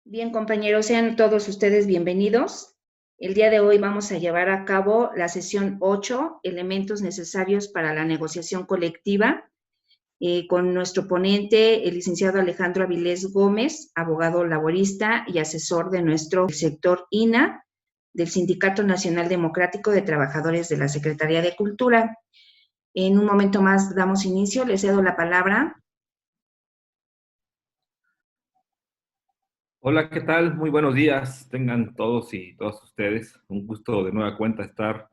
Bien, compañeros, sean todos ustedes bienvenidos. El día de hoy vamos a llevar a cabo la sesión 8, elementos necesarios para la negociación colectiva, con nuestro ponente, el licenciado Alejandro Avilés Gómez, abogado laborista y asesor de nuestro sector INA, del Sindicato Nacional Democrático de Trabajadores de la Secretaría de Cultura. En un momento más damos inicio, le cedo la palabra. Hola, ¿qué tal? Muy buenos días. Tengan todos y todas ustedes. Un gusto de nueva cuenta estar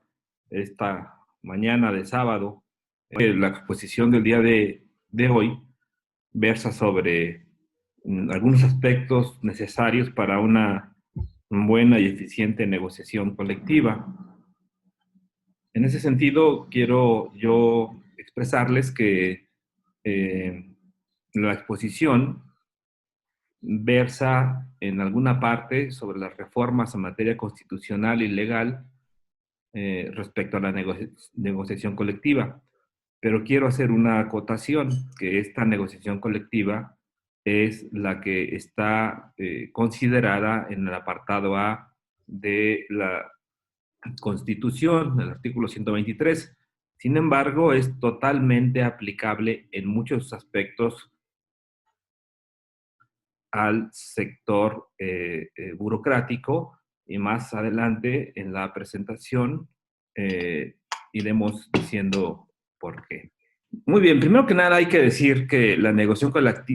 esta mañana de sábado. La exposición del día de hoy versa sobre algunos aspectos necesarios para una buena y eficiente negociación colectiva. En ese sentido, quiero yo expresarles que la exposición versa en alguna parte sobre las reformas en materia constitucional y legal respecto a la negociación colectiva. Pero quiero hacer una acotación, que esta negociación colectiva es la que está considerada en el apartado A de la Constitución, el artículo 123. Sin embargo, es totalmente aplicable en muchos aspectos al sector burocrático, y más adelante en la presentación iremos diciendo por qué. Muy bien, primero que nada hay que decir que la negociación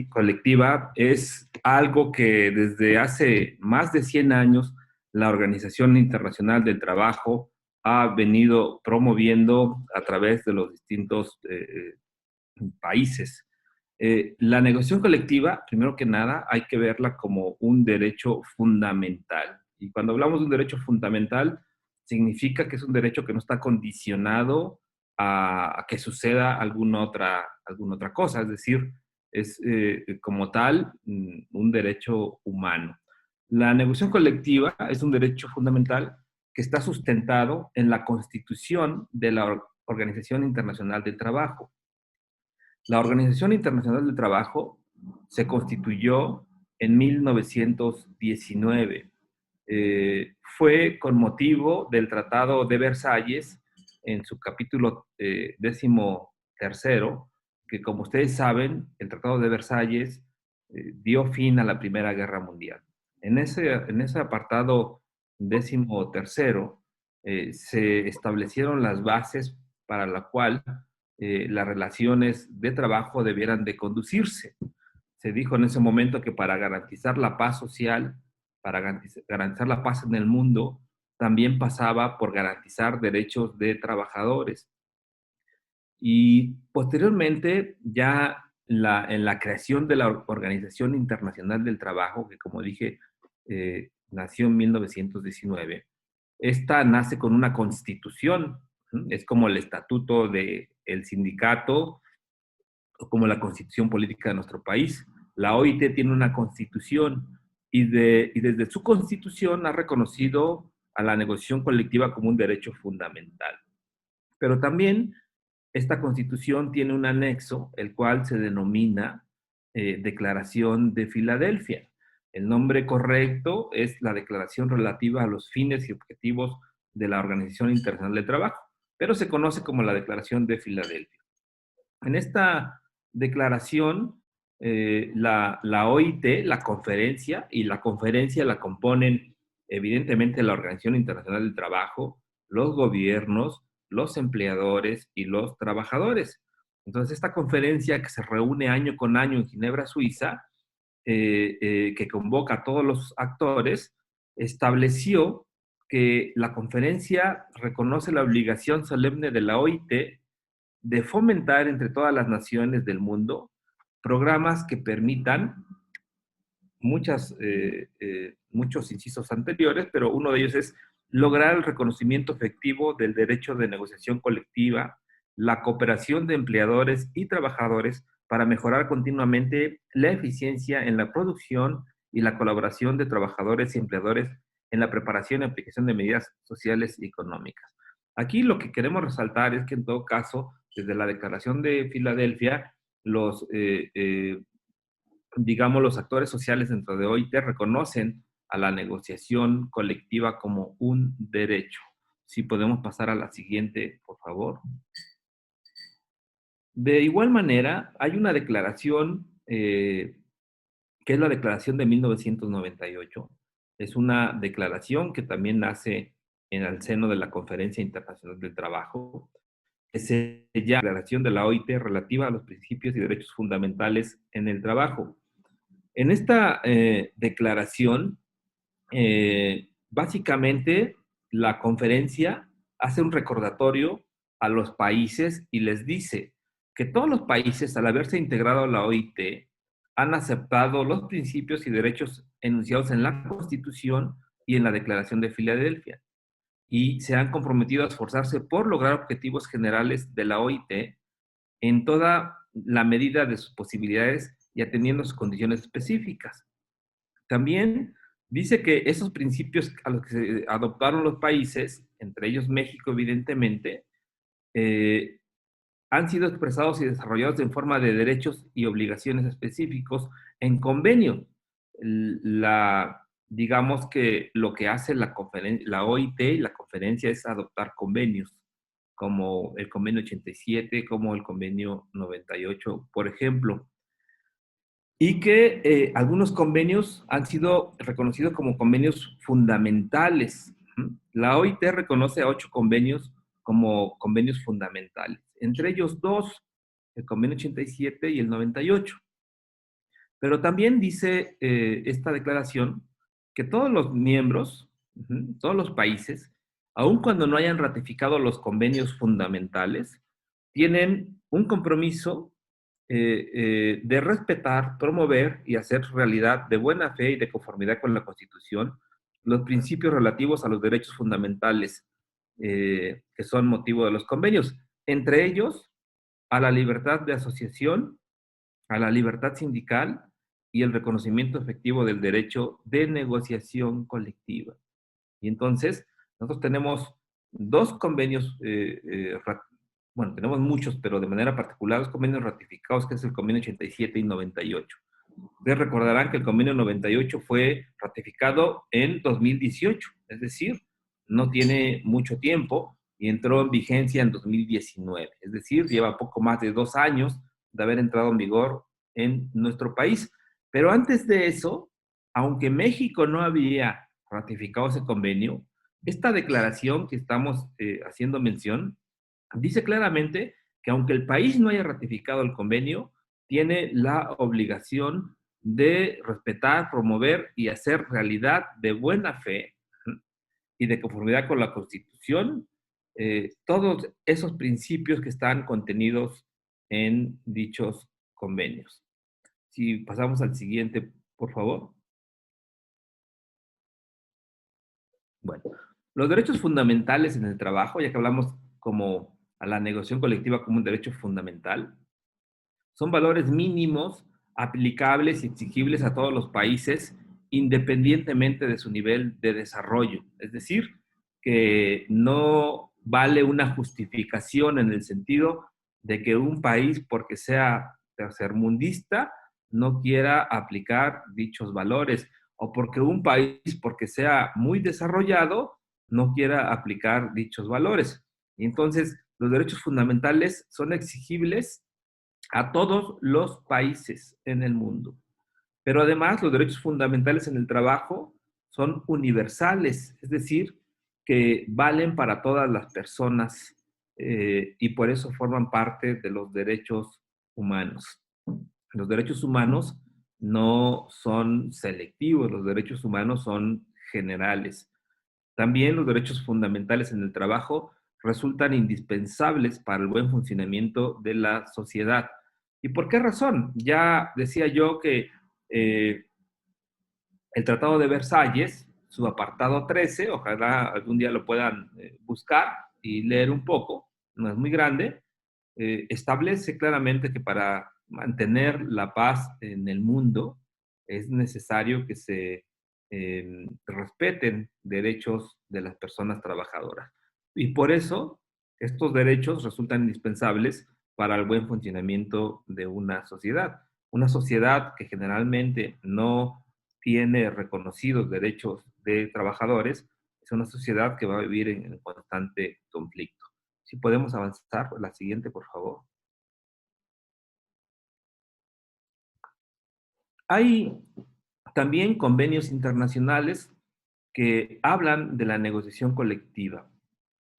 colectiva es algo que desde hace más de 100 años la Organización Internacional del Trabajo ha venido promoviendo a través de los distintos países. La negociación colectiva, primero que nada, hay que verla como un derecho fundamental. Y cuando hablamos de un derecho fundamental, significa que es un derecho que no está condicionado a que suceda alguna otra cosa. Es decir, es como tal un derecho humano. La negociación colectiva es un derecho fundamental que está sustentado en la Constitución de la Organización Internacional del Trabajo. La Organización Internacional del Trabajo se constituyó en 1919. Fue con motivo del Tratado de Versalles, en su capítulo 13, que como ustedes saben, el Tratado de Versalles dio fin a la Primera Guerra Mundial. En ese apartado 13, se establecieron las bases para la cual las relaciones de trabajo debieran de conducirse. Se dijo en ese momento que para garantizar la paz social, para garantizar la paz en el mundo, también pasaba por garantizar derechos de trabajadores. Y posteriormente, ya en la creación de la Organización Internacional del Trabajo, que como dije, nació en 1919, esta nace con una constitución, es como el estatuto del sindicato, o como la constitución política de nuestro país. La OIT tiene una constitución y desde su constitución ha reconocido a la negociación colectiva como un derecho fundamental. Pero también esta constitución tiene un anexo, el cual se denomina Declaración de Filadelfia. El nombre correcto es la Declaración relativa a los fines y objetivos de la Organización Internacional del Trabajo, pero se conoce como la Declaración de Filadelfia. En esta declaración, la OIT, la conferencia, y la conferencia la componen evidentemente la Organización Internacional del Trabajo, los gobiernos, los empleadores y los trabajadores. Entonces, esta conferencia que se reúne año con año en Ginebra, Suiza, que convoca a todos los actores, estableció que la conferencia reconoce la obligación solemne de la OIT de fomentar entre todas las naciones del mundo programas que permitan muchos incisos anteriores, pero uno de ellos es lograr el reconocimiento efectivo del derecho de negociación colectiva, la cooperación de empleadores y trabajadores para mejorar continuamente la eficiencia en la producción y la colaboración de trabajadores y empleadores en la preparación y aplicación de medidas sociales y económicas. Aquí lo que queremos resaltar es que en todo caso desde la Declaración de Filadelfia, digamos, los actores sociales dentro de OIT reconocen a la negociación colectiva como un derecho. Si podemos pasar a la siguiente, por favor. De igual manera, hay una declaración que es la Declaración de 1998. Es una declaración que también nace en el seno de la Conferencia Internacional del Trabajo, que se llama Declaración de la OIT relativa a los principios y derechos fundamentales en el trabajo. En esta declaración, básicamente, la conferencia hace un recordatorio a los países y les dice que todos los países, al haberse integrado a la OIT, han aceptado los principios y derechos enunciados en la Constitución y en la Declaración de Filadelfia, y se han comprometido a esforzarse por lograr objetivos generales de la OIT en toda la medida de sus posibilidades y atendiendo sus condiciones específicas. También dice que esos principios a los que se adoptaron los países, entre ellos México, evidentemente, eh, han sido expresados y desarrollados en forma de derechos y obligaciones específicos en convenio. Digamos que lo que hace la OIT y la conferencia es adoptar convenios, como el convenio 87, como el convenio 98, por ejemplo, y que algunos convenios han sido reconocidos como convenios fundamentales. La OIT reconoce a 8 convenios como convenios fundamentales, entre ellos 2, el convenio 87 y el 98. Pero también dice esta declaración que todos los miembros, todos los países, aun cuando no hayan ratificado los convenios fundamentales, tienen un compromiso de respetar, promover y hacer realidad de buena fe y de conformidad con la Constitución los principios relativos a los derechos fundamentales que son motivo de los convenios, entre ellos a la libertad de asociación, a la libertad sindical y el reconocimiento efectivo del derecho de negociación colectiva. Y entonces, nosotros tenemos 2 convenios, bueno, tenemos muchos, pero de manera particular 2 convenios ratificados, que es el convenio 87 y 98. Ustedes recordarán que el convenio 98 fue ratificado en 2018, es decir, no tiene mucho tiempo y entró en vigencia en 2019, es decir, lleva poco más de 2 años de haber entrado en vigor en nuestro país. Pero antes de eso, aunque México no había ratificado ese convenio, esta declaración que estamos haciendo mención dice claramente que aunque el país no haya ratificado el convenio, tiene la obligación de respetar, promover y hacer realidad de buena fe y de conformidad con la Constitución todos esos principios que están contenidos en dichos convenios. Si pasamos al siguiente, por favor. Bueno, los derechos fundamentales en el trabajo, ya que hablamos como a la negociación colectiva como un derecho fundamental, son valores mínimos aplicables y exigibles a todos los países independientemente de su nivel de desarrollo. Es decir, que no vale una justificación en el sentido de que un país, porque sea tercermundista, no quiera aplicar dichos valores, o porque un país, porque sea muy desarrollado, no quiera aplicar dichos valores. Y entonces, los derechos fundamentales son exigibles a todos los países en el mundo. Pero además, los derechos fundamentales en el trabajo son universales, es decir, que valen para todas las personas y por eso forman parte de los derechos humanos. Los derechos humanos no son selectivos, los derechos humanos son generales. También los derechos fundamentales en el trabajo resultan indispensables para el buen funcionamiento de la sociedad. ¿Y por qué razón? Ya decía yo que eh, el Tratado de Versalles, su apartado 13, ojalá algún día lo puedan buscar y leer un poco, no es muy grande, establece claramente que para mantener la paz en el mundo es necesario que se respeten derechos de las personas trabajadoras. Y por eso Estos derechos resultan indispensables para el buen funcionamiento de una sociedad. Una sociedad que generalmente no tiene reconocidos derechos de trabajadores es una sociedad que va a vivir en constante conflicto. Si podemos avanzar, la siguiente, por favor. Hay también convenios internacionales que hablan de la negociación colectiva.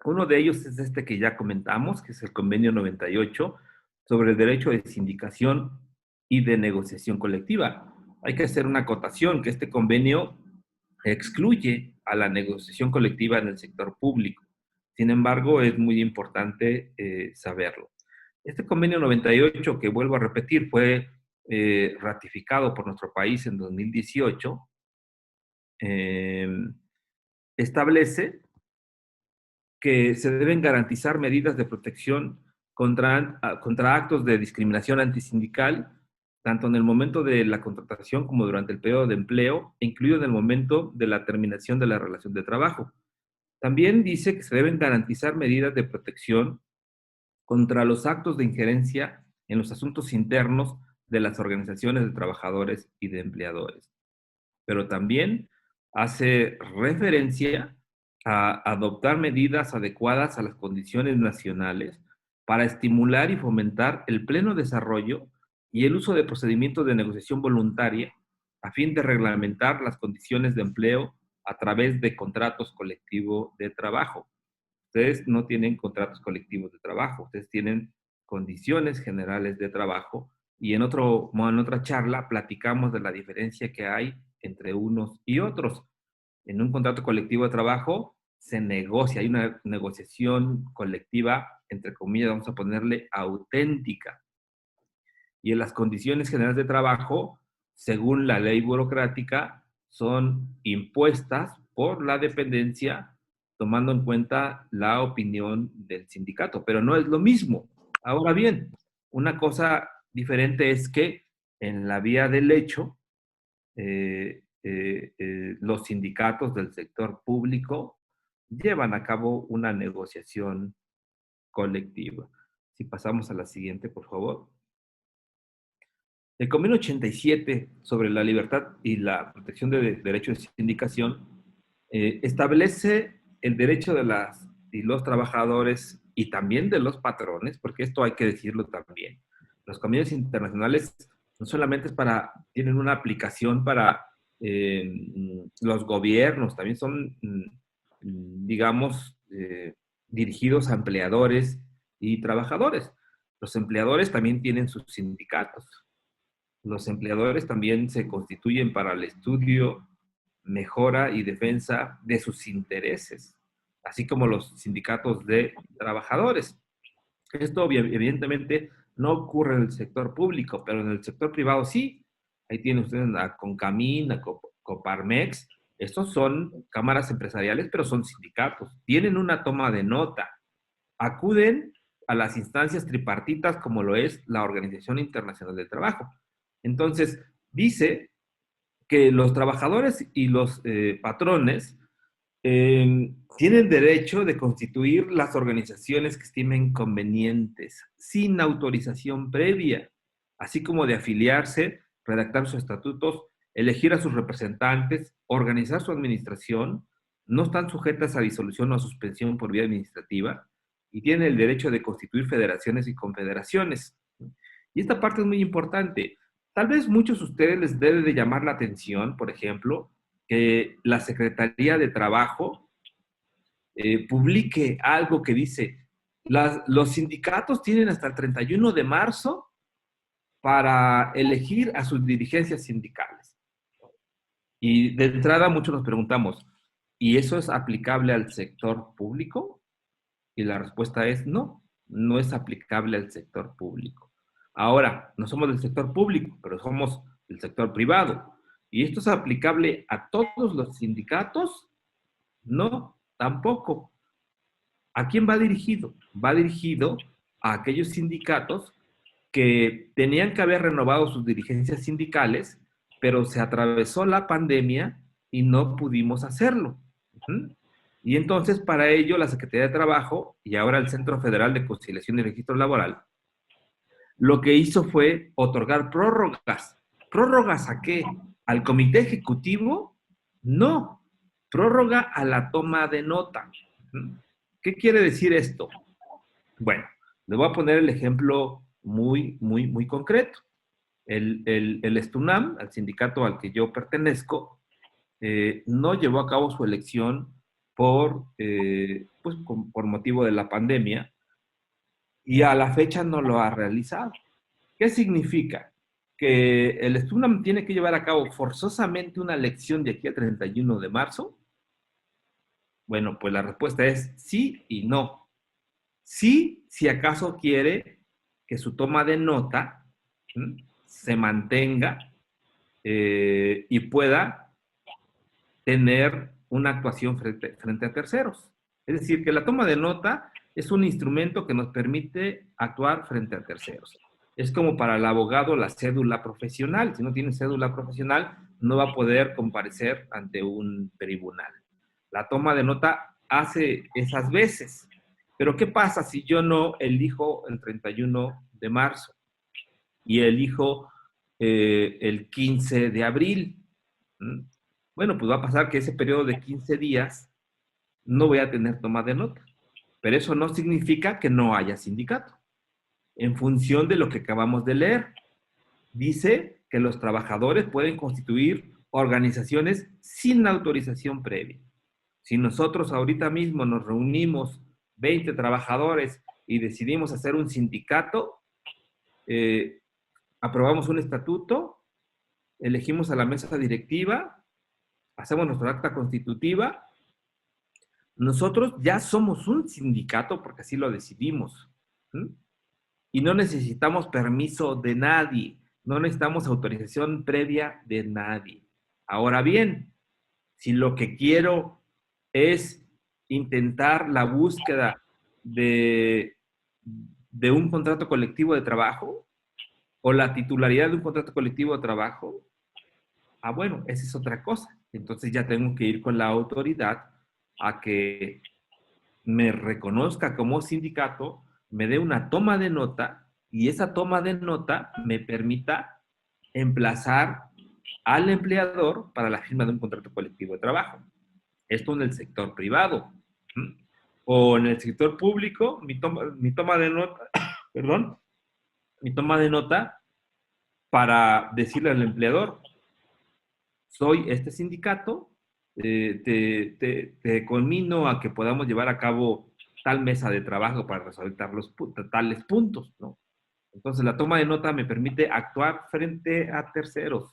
Uno de ellos es este que ya comentamos, que es el convenio 98 sobre el derecho de sindicación y de negociación colectiva. Hay que hacer una acotación que este convenio excluye a la negociación colectiva en el sector público. Sin embargo, es muy importante saberlo. Este convenio 98, que vuelvo a repetir, fue ratificado por nuestro país en 2018, eh, establece que se deben garantizar medidas de protección contra actos de discriminación antisindical, tanto en el momento de la contratación como durante el periodo de empleo, incluido en el momento de la terminación de la relación de trabajo. También dice que se deben garantizar medidas de protección contra los actos de injerencia en los asuntos internos de las organizaciones de trabajadores y de empleadores. Pero también hace referencia a adoptar medidas adecuadas a las condiciones nacionales para estimular y fomentar el pleno desarrollo y el uso de procedimientos de negociación voluntaria a fin de reglamentar las condiciones de empleo a través de contratos colectivos de trabajo. Ustedes no tienen contratos colectivos de trabajo, ustedes tienen condiciones generales de trabajo y en otra charla platicamos de la diferencia que hay entre unos y otros. En un contrato colectivo de trabajo se negocia, hay una negociación colectiva, entre comillas, vamos a ponerle auténtica. Y en las condiciones generales de trabajo, según la ley burocrática, son impuestas por la dependencia, tomando en cuenta la opinión del sindicato, pero no es lo mismo. Ahora bien, una cosa diferente es que en la vía del hecho, los sindicatos del sector público llevan a cabo una negociación colectiva. Si pasamos a la siguiente, por favor. El Convenio 87 sobre la libertad y la protección de derechos de sindicación establece el derecho de las y los trabajadores y también de los patrones, porque esto hay que decirlo también. Los convenios internacionales no solamente tienen una aplicación para los gobiernos, también son, digamos, dirigidos a empleadores y trabajadores. Los empleadores también tienen sus sindicatos. Los empleadores también se constituyen para el estudio, mejora y defensa de sus intereses, así como los sindicatos de trabajadores. Esto evidentemente no ocurre en el sector público, pero en el sector privado sí. Ahí tienen ustedes a Concamín, a Coparmex. Estos son cámaras empresariales, pero son sindicatos. Tienen una toma de nota. Acuden a las instancias tripartitas como lo es la Organización Internacional del Trabajo. Entonces, dice que los trabajadores y los patrones tienen derecho de constituir las organizaciones que estimen convenientes, sin autorización previa, así como de afiliarse, redactar sus estatutos, elegir a sus representantes, organizar su administración, no están sujetas a disolución o a suspensión por vía administrativa y tienen el derecho de constituir federaciones y confederaciones. Y esta parte es muy importante. Tal vez muchos de ustedes les debe de llamar la atención, por ejemplo, que la Secretaría de Trabajo publique algo que dice, los sindicatos tienen hasta el 31 de marzo para elegir a sus dirigencias sindicales. Y de entrada muchos nos preguntamos, ¿y eso es aplicable al sector público? Y la respuesta es no, no es aplicable al sector público. Ahora, no somos del sector público, pero somos del sector privado. ¿Y esto es aplicable a todos los sindicatos? No, tampoco. ¿A quién va dirigido? Va dirigido a aquellos sindicatos que tenían que haber renovado sus dirigencias sindicales, pero se atravesó la pandemia y no pudimos hacerlo. Y entonces, para ello, la Secretaría de Trabajo y ahora el Centro Federal de Conciliación y Registro Laboral, lo que hizo fue otorgar prórrogas. ¿Prórrogas a qué? ¿Al comité ejecutivo? No, prórroga a la toma de nota. ¿Qué quiere decir esto? Bueno, le voy a poner el ejemplo muy concreto. El STUNAM, el sindicato al que yo pertenezco, no llevó a cabo su elección por motivo de la pandemia y a la fecha no lo ha realizado. ¿Qué significa? ¿Que el STUNAM tiene que llevar a cabo forzosamente una elección de aquí al 31 de marzo? Bueno, pues la respuesta es sí y no. Sí, si acaso quiere que su toma de nota se mantenga y pueda tener una actuación frente a terceros. Es decir, que la toma de nota es un instrumento que nos permite actuar frente a terceros. Es como para el abogado la cédula profesional. Si no tiene cédula profesional, no va a poder comparecer ante un tribunal. La toma de nota hace esas veces. Pero ¿qué pasa si yo no elijo el 31 de marzo y elijo el 15 de abril? Bueno, pues va a pasar que ese periodo de 15 días no voy a tener toma de nota. Pero eso no significa que no haya sindicato. En función de lo que acabamos de leer, dice que los trabajadores pueden constituir organizaciones sin autorización previa. Si nosotros ahorita mismo nos reunimos 20 trabajadores y decidimos hacer un sindicato, aprobamos un estatuto, elegimos a la mesa directiva, hacemos nuestra acta constitutiva, nosotros ya somos un sindicato porque así lo decidimos. ¿Sí? Y no necesitamos permiso de nadie, no necesitamos autorización previa de nadie. Ahora bien, si lo que quiero es intentar la búsqueda de, de un contrato colectivo de trabajo o la titularidad de un contrato colectivo de trabajo, bueno, esa es otra cosa. Entonces ya tengo que ir con la autoridad a que me reconozca como sindicato, me dé una toma de nota y esa toma de nota me permita emplazar al empleador para la firma de un contrato colectivo de trabajo. Esto en el sector privado. O en el sector público, mi toma de nota, perdón, mi toma de nota para decirle al empleador, soy este sindicato, te conmino a que podamos llevar a cabo tal mesa de trabajo para resolver tales puntos, ¿no? Entonces, la toma de nota me permite actuar frente a terceros.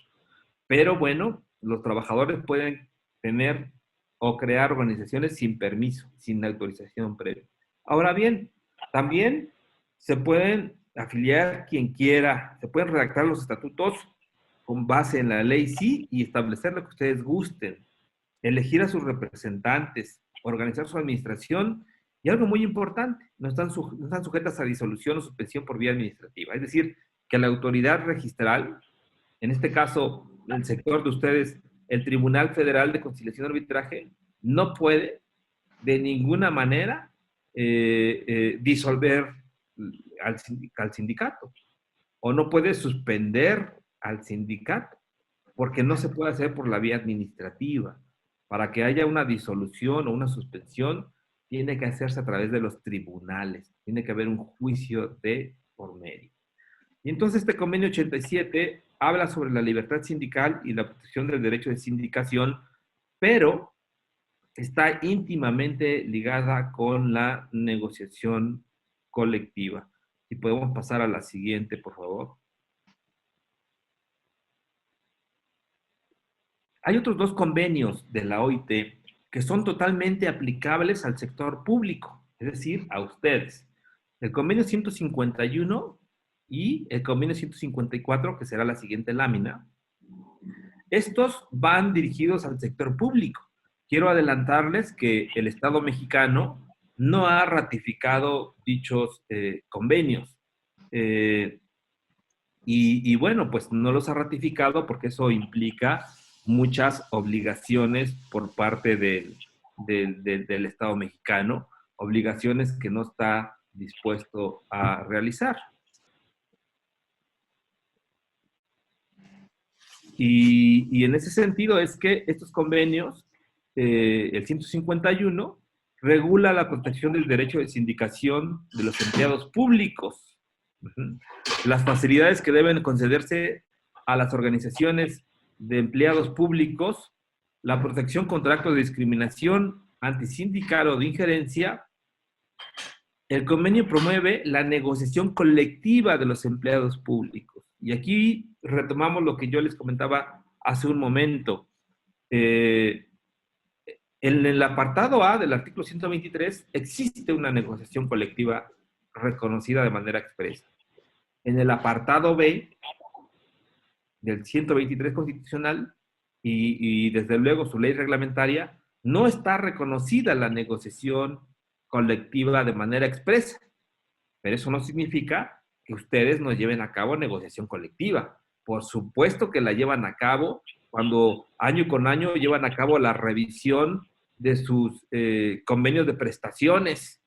Pero bueno, los trabajadores pueden tener o crear organizaciones sin permiso, sin autorización previa. Ahora bien, también se pueden afiliar quien quiera, se pueden redactar los estatutos con base en la ley sí y establecer lo que ustedes gusten, elegir a sus representantes, organizar su administración y algo muy importante, no están sujetas a disolución o suspensión por vía administrativa. Es decir, que la autoridad registral, en este caso el sector de ustedes, el Tribunal Federal de Conciliación y Arbitraje, no puede de ninguna manera disolver al sindicato o no puede suspender al sindicato, porque no se puede hacer por la vía administrativa. Para que haya una disolución o una suspensión, tiene que hacerse a través de los tribunales, tiene que haber un juicio de por medio. Y entonces este convenio 87 habla sobre la libertad sindical y la protección del derecho de sindicación, pero está íntimamente ligada con la negociación colectiva. Si podemos pasar a la siguiente, por favor. Hay otros dos convenios de la OIT que son totalmente aplicables al sector público, es decir, a ustedes. El convenio 151 y el convenio 154, que será la siguiente lámina. Estos van dirigidos al sector público. Quiero adelantarles que el Estado mexicano no ha ratificado dichos convenios. Y bueno, pues no los ha ratificado porque eso implica muchas obligaciones por parte del Estado mexicano, obligaciones que no está dispuesto a realizar. Y en ese sentido es que estos convenios, el 151, regula la protección del derecho de sindicación de los empleados públicos, las facilidades que deben concederse a las organizaciones de empleados públicos, la protección contra actos de discriminación antisindical o de injerencia. El convenio promueve la negociación colectiva de los empleados públicos. Y aquí retomamos lo que yo les comentaba hace un momento. En el apartado A del artículo 123 existe una negociación colectiva reconocida de manera expresa. En el apartado B del 123 constitucional y desde luego su ley reglamentaria, no está reconocida la negociación colectiva de manera expresa. Pero eso no significa que ustedes no lleven a cabo negociación colectiva. Por supuesto que la llevan a cabo cuando año con año llevan a cabo la revisión de sus convenios de prestaciones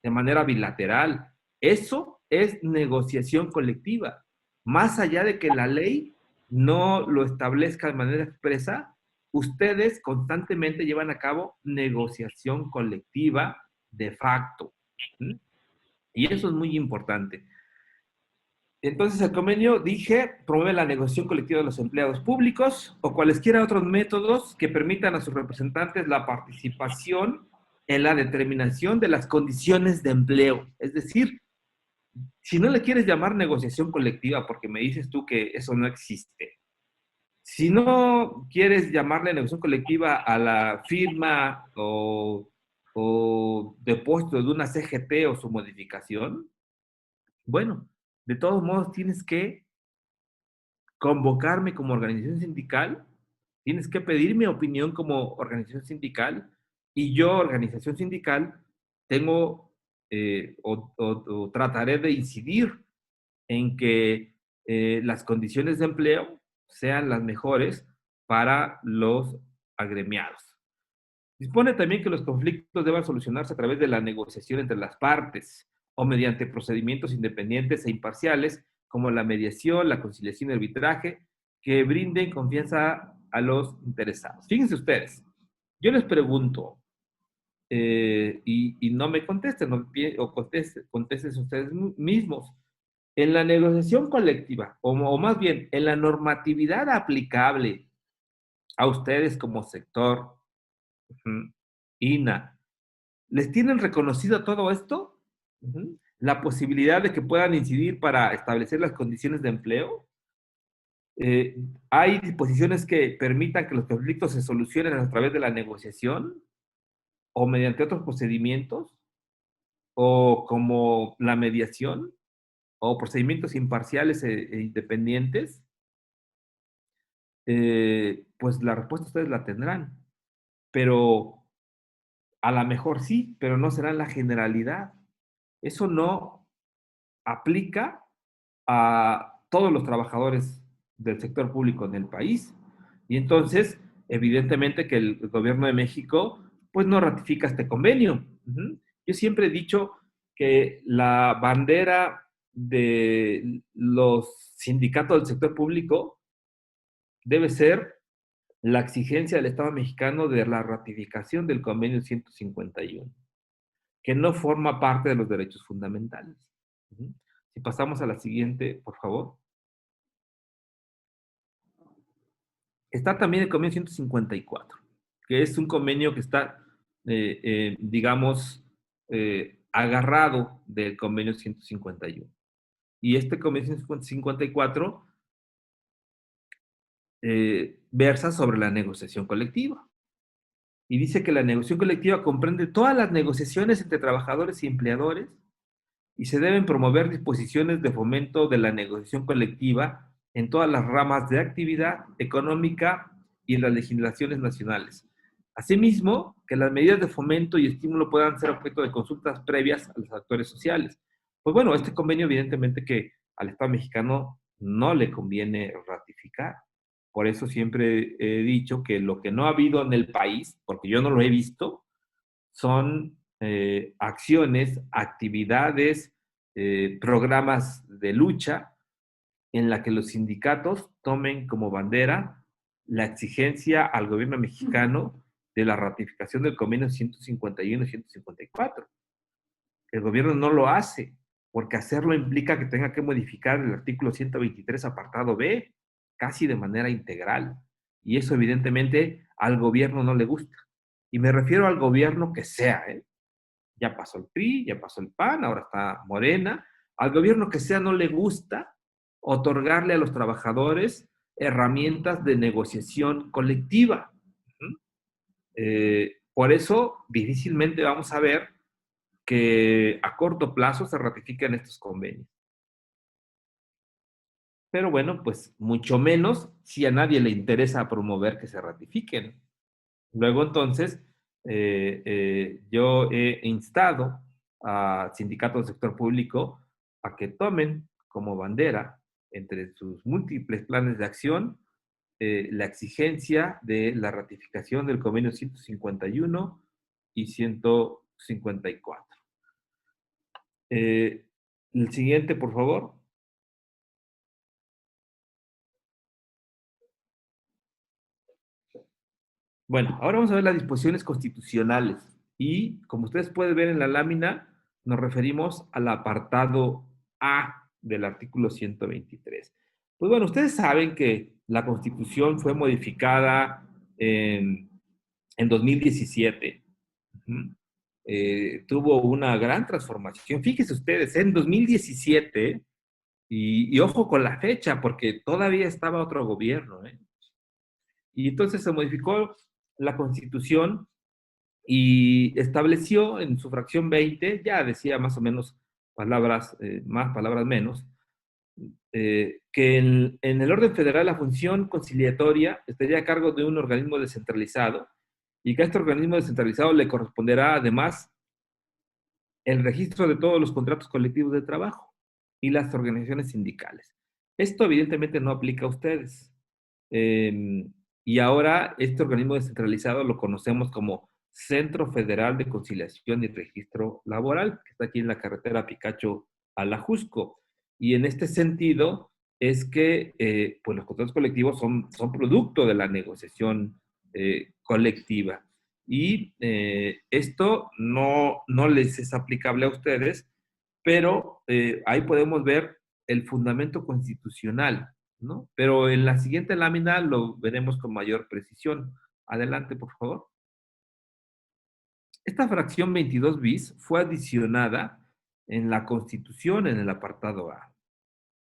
de manera bilateral. Eso es negociación colectiva. Más allá de que la ley no lo establezca de manera expresa, ustedes constantemente llevan a cabo negociación colectiva de facto. ¿Sí? Y eso es muy importante. Entonces, el convenio, dije, promueve la negociación colectiva de los empleados públicos o cualesquiera otros métodos que permitan a sus representantes la participación en la determinación de las condiciones de empleo. Es decir, si no le quieres llamar negociación colectiva, porque me dices tú que eso no existe, si no quieres llamarle negociación colectiva a la firma o depósito de una CGT o su modificación, bueno, de todos modos tienes que convocarme como organización sindical, tienes que pedir mi opinión como organización sindical y yo, organización sindical, tengo o trataré de incidir en que las condiciones de empleo sean las mejores para los agremiados. Dispone también que los conflictos deban solucionarse a través de la negociación entre las partes o mediante procedimientos independientes e imparciales como la mediación, la conciliación y el arbitraje que brinden confianza a los interesados. Fíjense ustedes, yo les pregunto y no me contesten o contesten ustedes mismos. En la negociación colectiva, o más bien en la normatividad aplicable a ustedes como sector, INA, ¿les tienen reconocido todo esto? La posibilidad de que puedan incidir para establecer las condiciones de empleo. ¿Hay disposiciones que permitan que los conflictos se solucionen a través de la negociación o mediante otros procedimientos o como la mediación o procedimientos imparciales e independientes? Pues la respuesta ustedes la tendrán, pero a lo mejor sí, pero no será la generalidad. Eso no aplica a todos los trabajadores del sector público en el país. Y entonces, evidentemente que el gobierno de México, pues no ratifica este convenio. Yo siempre he dicho que la bandera de los sindicatos del sector público debe ser la exigencia del Estado mexicano de la ratificación del convenio 151, que no forma parte de los derechos fundamentales. Si pasamos a la siguiente, por favor. Está también el convenio 154, que es un convenio que está, digamos, agarrado del convenio 151. Y este convenio 154 versa sobre la negociación colectiva. Y dice que la negociación colectiva comprende todas las negociaciones entre trabajadores y empleadores y se deben promover disposiciones de fomento de la negociación colectiva en todas las ramas de actividad económica y en las legislaciones nacionales. Asimismo, que las medidas de fomento y estímulo puedan ser objeto de consultas previas a los actores sociales. Pues bueno, este convenio evidentemente que al Estado mexicano no le conviene ratificar. Por eso siempre he dicho que lo que no ha habido en el país, porque yo no lo he visto, son acciones, actividades, programas de lucha en la que los sindicatos tomen como bandera la exigencia al gobierno mexicano de la ratificación del convenio 151 y 154. El gobierno no lo hace, porque hacerlo implica que tenga que modificar el artículo 123, apartado B, casi de manera integral. Y eso evidentemente al gobierno no le gusta. Y me refiero al gobierno que sea, ¿eh? Ya pasó el PRI, ya pasó el PAN, ahora está Morena. Al gobierno que sea no le gusta otorgarle a los trabajadores herramientas de negociación colectiva. Por eso difícilmente vamos a ver que a corto plazo se ratifiquen estos convenios. Pero bueno, pues mucho menos si a nadie le interesa promover que se ratifiquen. Luego entonces, yo he instado a sindicatos del sector público a que tomen como bandera entre sus múltiples planes de acción la exigencia de la ratificación del convenio 151 y 154. El siguiente, por favor. Bueno, ahora vamos a ver las disposiciones constitucionales y como ustedes pueden ver en la lámina, nos referimos al apartado A del artículo 123. Pues bueno, ustedes saben que la Constitución fue modificada en 2017. Uh-huh. Tuvo una gran transformación. Fíjense ustedes, en 2017, y ojo con la fecha, porque todavía estaba otro gobierno, ¿eh? Y entonces se modificó la Constitución y estableció en su fracción 20, ya decía más o menos palabras más, palabras menos, que en el orden federal la función conciliatoria estaría a cargo de un organismo descentralizado y que a este organismo descentralizado le corresponderá además el registro de todos los contratos colectivos de trabajo y las organizaciones sindicales. Esto evidentemente no aplica a ustedes. Y ahora este organismo descentralizado lo conocemos como Centro Federal de Conciliación y Registro Laboral, que está aquí en la carretera Picacho a la Jusco. Y en este sentido es que pues los contratos colectivos son producto de la negociación colectiva. Y esto no les es aplicable a ustedes, pero ahí podemos ver el fundamento constitucional, ¿no? Pero en la siguiente lámina lo veremos con mayor precisión. Adelante, por favor. Esta fracción 22 bis fue adicionada en la Constitución en el apartado A.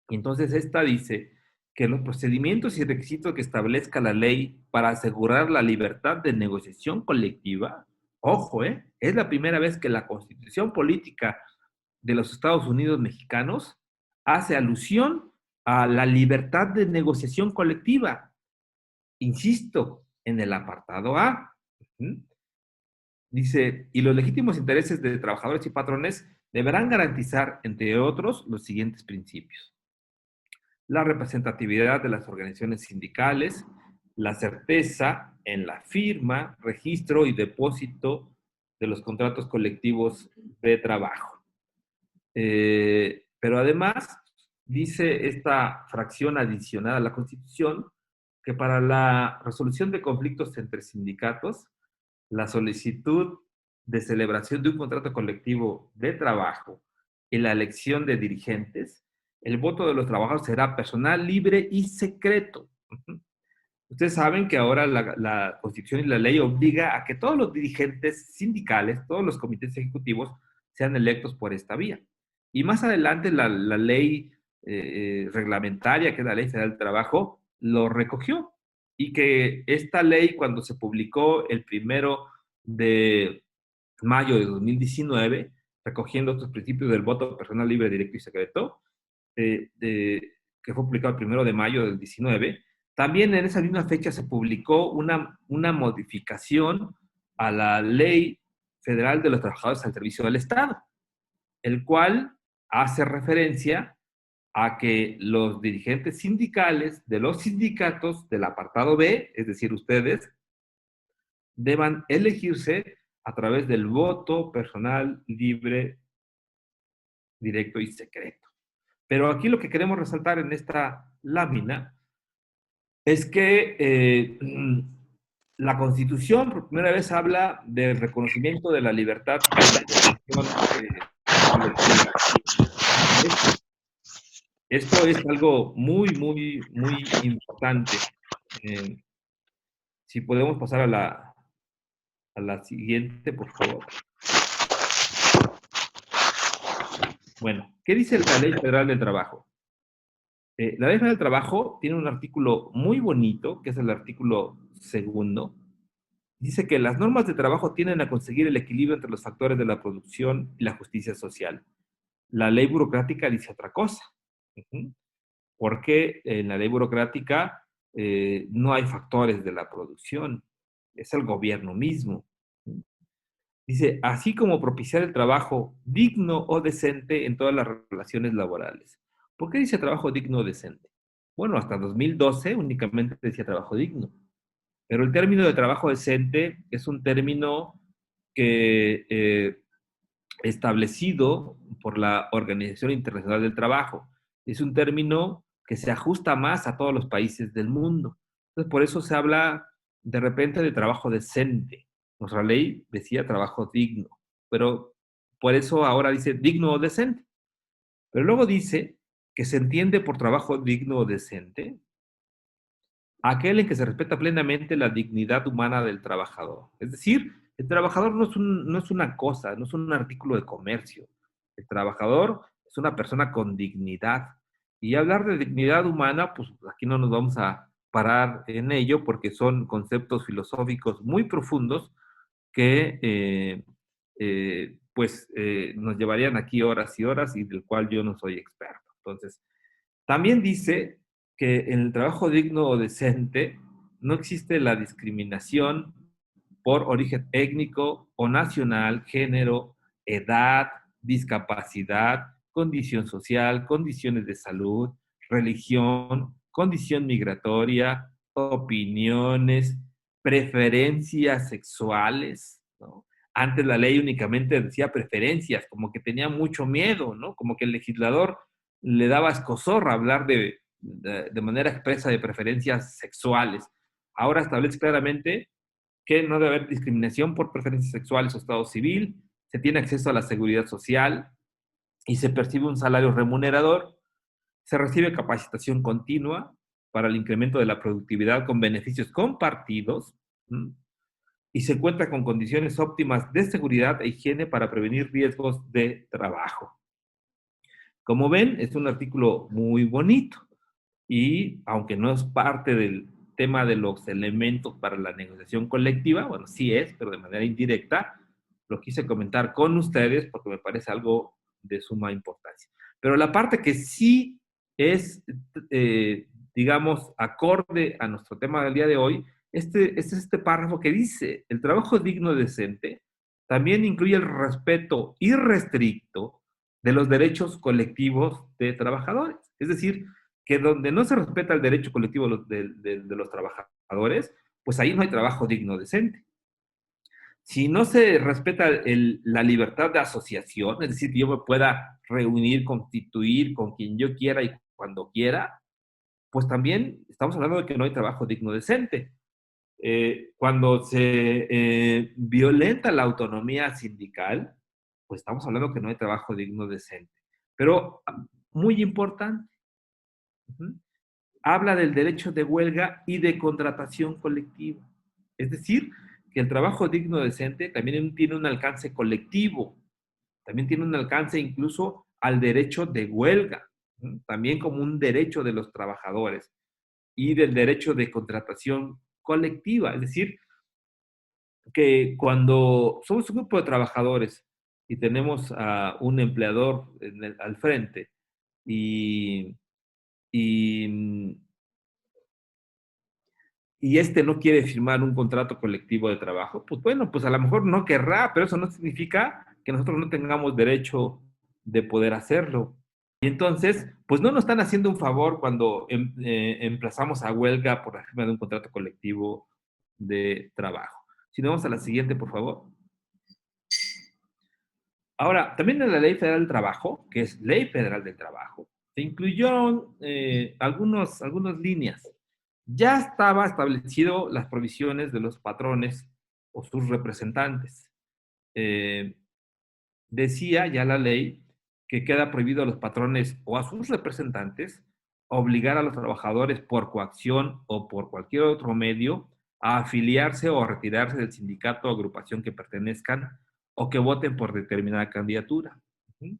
Entonces, esta dice que los procedimientos y requisitos que establezca la ley para asegurar la libertad de negociación colectiva, ojo, es la primera vez que la Constitución política de los Estados Unidos mexicanos hace alusión a la libertad de negociación colectiva. Insisto, en el apartado A. Dice, y los legítimos intereses de trabajadores y patrones deberán garantizar, entre otros, los siguientes principios: la representatividad de las organizaciones sindicales, la certeza en la firma, registro y depósito de los contratos colectivos de trabajo. Pero además, dice esta fracción adicional a la Constitución, que para la resolución de conflictos entre sindicatos, la solicitud de celebración de un contrato colectivo de trabajo y la elección de dirigentes, el voto de los trabajadores será personal, libre y secreto. Ustedes saben que ahora la Constitución y la ley obliga a que todos los dirigentes sindicales, todos los comités ejecutivos, sean electos por esta vía. Y más adelante la ley reglamentaria, que es la Ley Federal del Trabajo, lo recogió. Y que esta ley, cuando se publicó el 1 de mayo de 2019, recogiendo estos principios del voto personal, libre, directo y secreto, que fue publicado el 1 de mayo del 19, también en esa misma fecha se publicó una modificación a la Ley Federal de los Trabajadores al Servicio del Estado, el cual hace referencia a que los dirigentes sindicales de los sindicatos del apartado B, es decir, ustedes, deban elegirse a través del voto personal libre, directo y secreto. Pero aquí lo que queremos resaltar en esta lámina es que la Constitución por primera vez habla del reconocimiento de la libertad de negociación colectiva. Esto es algo muy, muy, muy importante. Eh, si podemos pasar a la siguiente, por favor. Bueno, ¿qué dice la Ley Federal del Trabajo? La Ley Federal del Trabajo tiene un artículo muy bonito, que es el artículo segundo. Dice que las normas de trabajo tienden a conseguir el equilibrio entre los factores de la producción y la justicia social. La ley burocrática dice otra cosa. Porque en la ley burocrática no hay factores de la producción, es el gobierno mismo. Dice, así como propiciar el trabajo digno o decente en todas las relaciones laborales. ¿Por qué dice trabajo digno o decente? Bueno, hasta 2012 únicamente decía trabajo digno. Pero el término de trabajo decente es un término que establecido por la Organización Internacional del Trabajo. Es un término que se ajusta más a todos los países del mundo. Entonces, por eso se habla de repente de trabajo decente. Nuestra ley decía trabajo digno, pero por eso ahora dice digno o decente. Pero luego dice que se entiende por trabajo digno o decente aquel en que se respeta plenamente la dignidad humana del trabajador. Es decir, el trabajador no es una cosa, no es un artículo de comercio. El trabajador es una persona con dignidad. Y hablar de dignidad humana, pues aquí no nos vamos a parar en ello porque son conceptos filosóficos muy profundos que nos llevarían aquí horas y horas y del cual yo no soy experto. Entonces, también dice que en el trabajo digno o decente no existe la discriminación por origen étnico o nacional, género, edad, discapacidad, condición social, condiciones de salud, religión, condición migratoria, opiniones, preferencias sexuales, ¿no? Antes la ley únicamente decía preferencias, como que tenía mucho miedo, ¿no? Como que el legislador le daba escozor hablar de manera expresa de preferencias sexuales. Ahora establece claramente que no debe haber discriminación por preferencias sexuales o estado civil, se tiene acceso a la seguridad social y se percibe un salario remunerador, se recibe capacitación continua para el incremento de la productividad con beneficios compartidos, ¿m? Y se cuenta con condiciones óptimas de seguridad e higiene para prevenir riesgos de trabajo. Como ven, es un artículo muy bonito y aunque no es parte del tema de los elementos para la negociación colectiva, bueno, sí es, pero de manera indirecta, lo quise comentar con ustedes porque me parece algo de suma importancia. Pero la parte que sí es, digamos, acorde a nuestro tema del día de hoy, es este párrafo que dice, el trabajo digno y decente también incluye el respeto irrestricto de los derechos colectivos de trabajadores. Es decir, que donde no se respeta el derecho colectivo de los trabajadores, pues ahí no hay trabajo digno decente. Si no se respeta la libertad de asociación, es decir, que yo me pueda reunir, constituir con quien yo quiera y cuando quiera, pues también estamos hablando de que no hay trabajo digno decente. Cuando se violenta la autonomía sindical, pues estamos hablando que no hay trabajo digno decente. Pero muy importante, habla del derecho de huelga y de contratación colectiva. Es decir, que el trabajo digno decente también tiene un alcance colectivo, también tiene un alcance incluso al derecho de huelga, también como un derecho de los trabajadores y del derecho de contratación colectiva. Es decir, que cuando somos un grupo de trabajadores y tenemos a un empleador al frente y, y, y este no quiere firmar un contrato colectivo de trabajo, pues bueno, pues a lo mejor no querrá, pero eso no significa que nosotros no tengamos derecho de poder hacerlo. Y entonces, pues no nos están haciendo un favor cuando emplazamos a huelga por la firma de un contrato colectivo de trabajo. Si no, vamos a la siguiente, por favor. Ahora, también en la Ley Federal del Trabajo, que es Ley Federal del Trabajo, se incluyeron algunas líneas. Ya estaba establecido las provisiones de los patrones o sus representantes. Eh, Decía ya la ley que queda prohibido a los patrones o a sus representantes obligar a los trabajadores por coacción o por cualquier otro medio a afiliarse o a retirarse del sindicato o agrupación que pertenezcan o que voten por determinada candidatura. Uh-huh.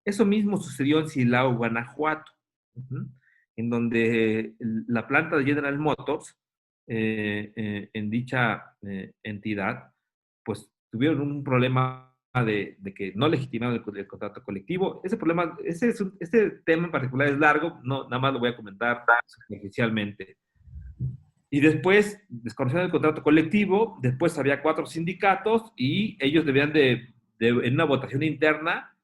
Eso mismo sucedió en Silao, Guanajuato, uh-huh, en donde la planta de General Motors, en dicha entidad, pues tuvieron un problema de que no legitimaron el contrato colectivo. Ese problema, este tema en particular es largo, no, nada más lo voy a comentar superficialmente. Y después desconocieron el contrato colectivo, después había 4 sindicatos y ellos debían en una votación interna,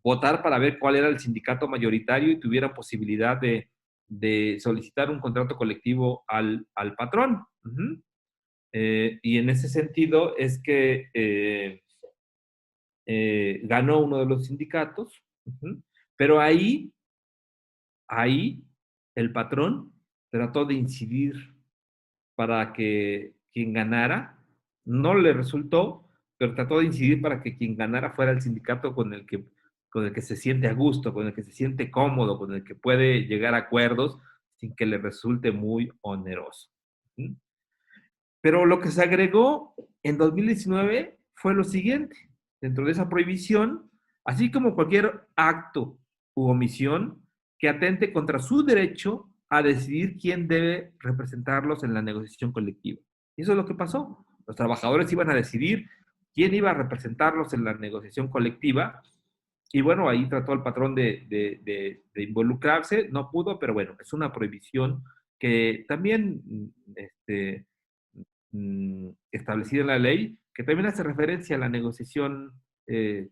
votar para ver cuál era el sindicato mayoritario y tuvieran posibilidad de solicitar un contrato colectivo al patrón. Uh-huh. Y en ese sentido es que ganó uno de los sindicatos, uh-huh, pero ahí el patrón trató de incidir para que quien ganara, no le resultó, pero trató de incidir para que quien ganara fuera el sindicato con el que se siente a gusto, con el que se siente cómodo, con el que puede llegar a acuerdos sin que le resulte muy oneroso. ¿Mm? Pero lo que se agregó en 2019 fue lo siguiente. Dentro de esa prohibición, así como cualquier acto u omisión que atente contra su derecho a decidir quién debe representarlos en la negociación colectiva. Y eso es lo que pasó. Los trabajadores iban a decidir quién iba a representarlos en la negociación colectiva. Y bueno, ahí trató el patrón de involucrarse, no pudo, pero bueno, es una prohibición que también establecida en la ley, que también hace referencia a la negociación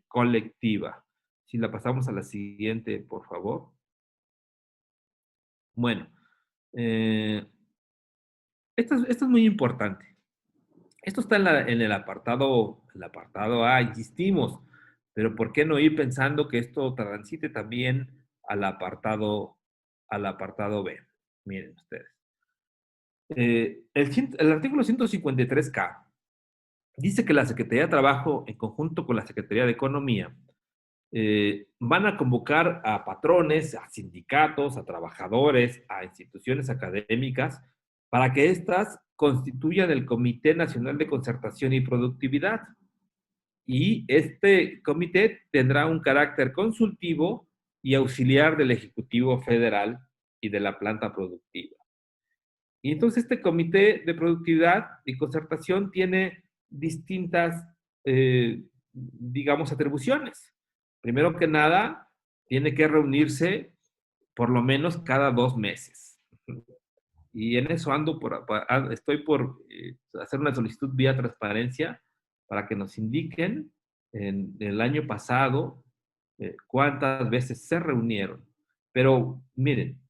colectiva. Si la pasamos a la siguiente, por favor. Bueno, eh, esto es muy importante. Esto está en el apartado A, insistimos, pero ¿por qué no ir pensando que esto transite también al apartado B? Miren ustedes. El artículo 153K dice que la Secretaría de Trabajo, en conjunto con la Secretaría de Economía, van a convocar a patrones, a sindicatos, a trabajadores, a instituciones académicas, para que éstas constituyan el Comité Nacional de Concertación y Productividad. Y este comité tendrá un carácter consultivo y auxiliar del Ejecutivo Federal y de la planta productiva. Y entonces este comité de productividad y concertación tiene distintas, digamos, atribuciones. Primero que nada, tiene que reunirse por lo menos cada 2 meses. Y en eso estoy por hacer una solicitud vía transparencia para que nos indiquen en el año pasado cuántas veces se reunieron. Pero miren,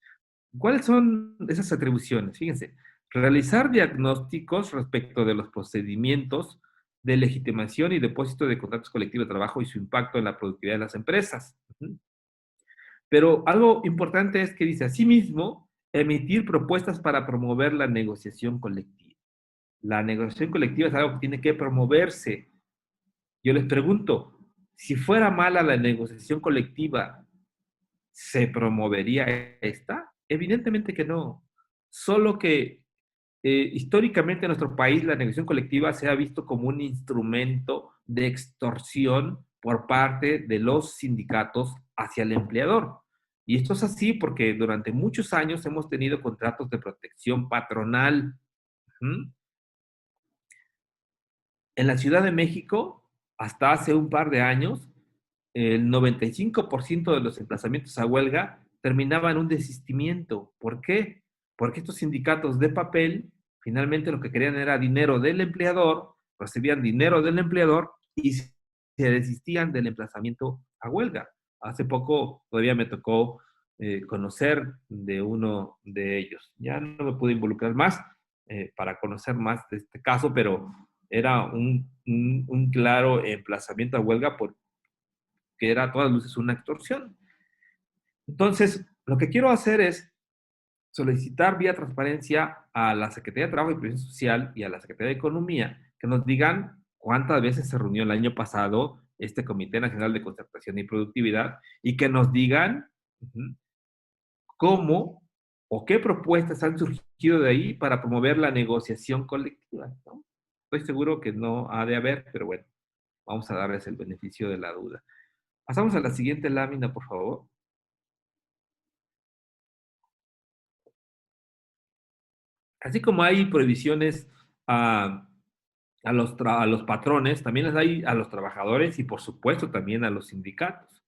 ¿cuáles son esas atribuciones? Fíjense, realizar diagnósticos respecto de los procedimientos de legitimación y depósito de contratos colectivos de trabajo y su impacto en la productividad de las empresas. Pero algo importante es que dice, asimismo, emitir propuestas para promover la negociación colectiva. La negociación colectiva es algo que tiene que promoverse. Yo les pregunto, si fuera mala la negociación colectiva, ¿se promovería esta? Evidentemente que no. Solo que históricamente en nuestro país la negociación colectiva se ha visto como un instrumento de extorsión por parte de los sindicatos hacia el empleador. Y esto es así porque durante muchos años hemos tenido contratos de protección patronal. ¿Mm? En la Ciudad de México, hasta hace un par de años, el 95% de los emplazamientos a huelga terminaban en un desistimiento. ¿Por qué? Porque estos sindicatos de papel finalmente lo que querían era dinero del empleador, recibían dinero del empleador y se desistían del emplazamiento a huelga. Hace poco todavía me tocó conocer de uno de ellos. Ya no me pude involucrar más para conocer más de este caso, pero era un claro emplazamiento a huelga porque era a todas luces una extorsión. Entonces, lo que quiero hacer es solicitar vía transparencia a la Secretaría de Trabajo y Previsión Social y a la Secretaría de Economía que nos digan cuántas veces se reunió el año pasado este Comité Nacional de Concertación y Productividad y que nos digan cómo o qué propuestas han surgido de ahí para promover la negociación colectiva, ¿no? Estoy seguro que no ha de haber, pero bueno, vamos a darles el beneficio de la duda. Pasamos a la siguiente lámina, por favor. Así como hay prohibiciones a, a los patrones, también las hay a los trabajadores y por supuesto también a los sindicatos.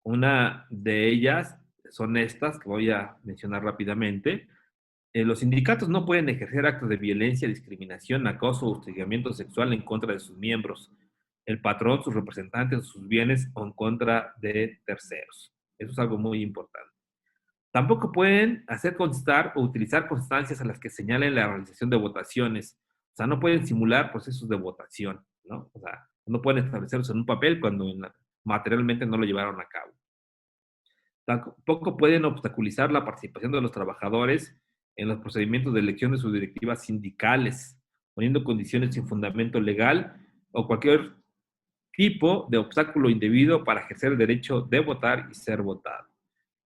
Una de ellas son estas que voy a mencionar rápidamente. Los sindicatos no pueden ejercer actos de violencia, discriminación, acoso o hostigamiento sexual en contra de sus miembros, el patrón, sus representantes, sus bienes o en contra de terceros. Eso es algo muy importante. Tampoco pueden hacer constar o utilizar constancias a las que señalen la realización de votaciones. O sea, no pueden simular procesos de votación, ¿no? O sea, no pueden establecerlos en un papel cuando materialmente no lo llevaron a cabo. Tampoco pueden obstaculizar la participación de los trabajadores en los procedimientos de elección de sus directivas sindicales, poniendo condiciones sin fundamento legal o cualquier tipo de obstáculo indebido para ejercer el derecho de votar y ser votado.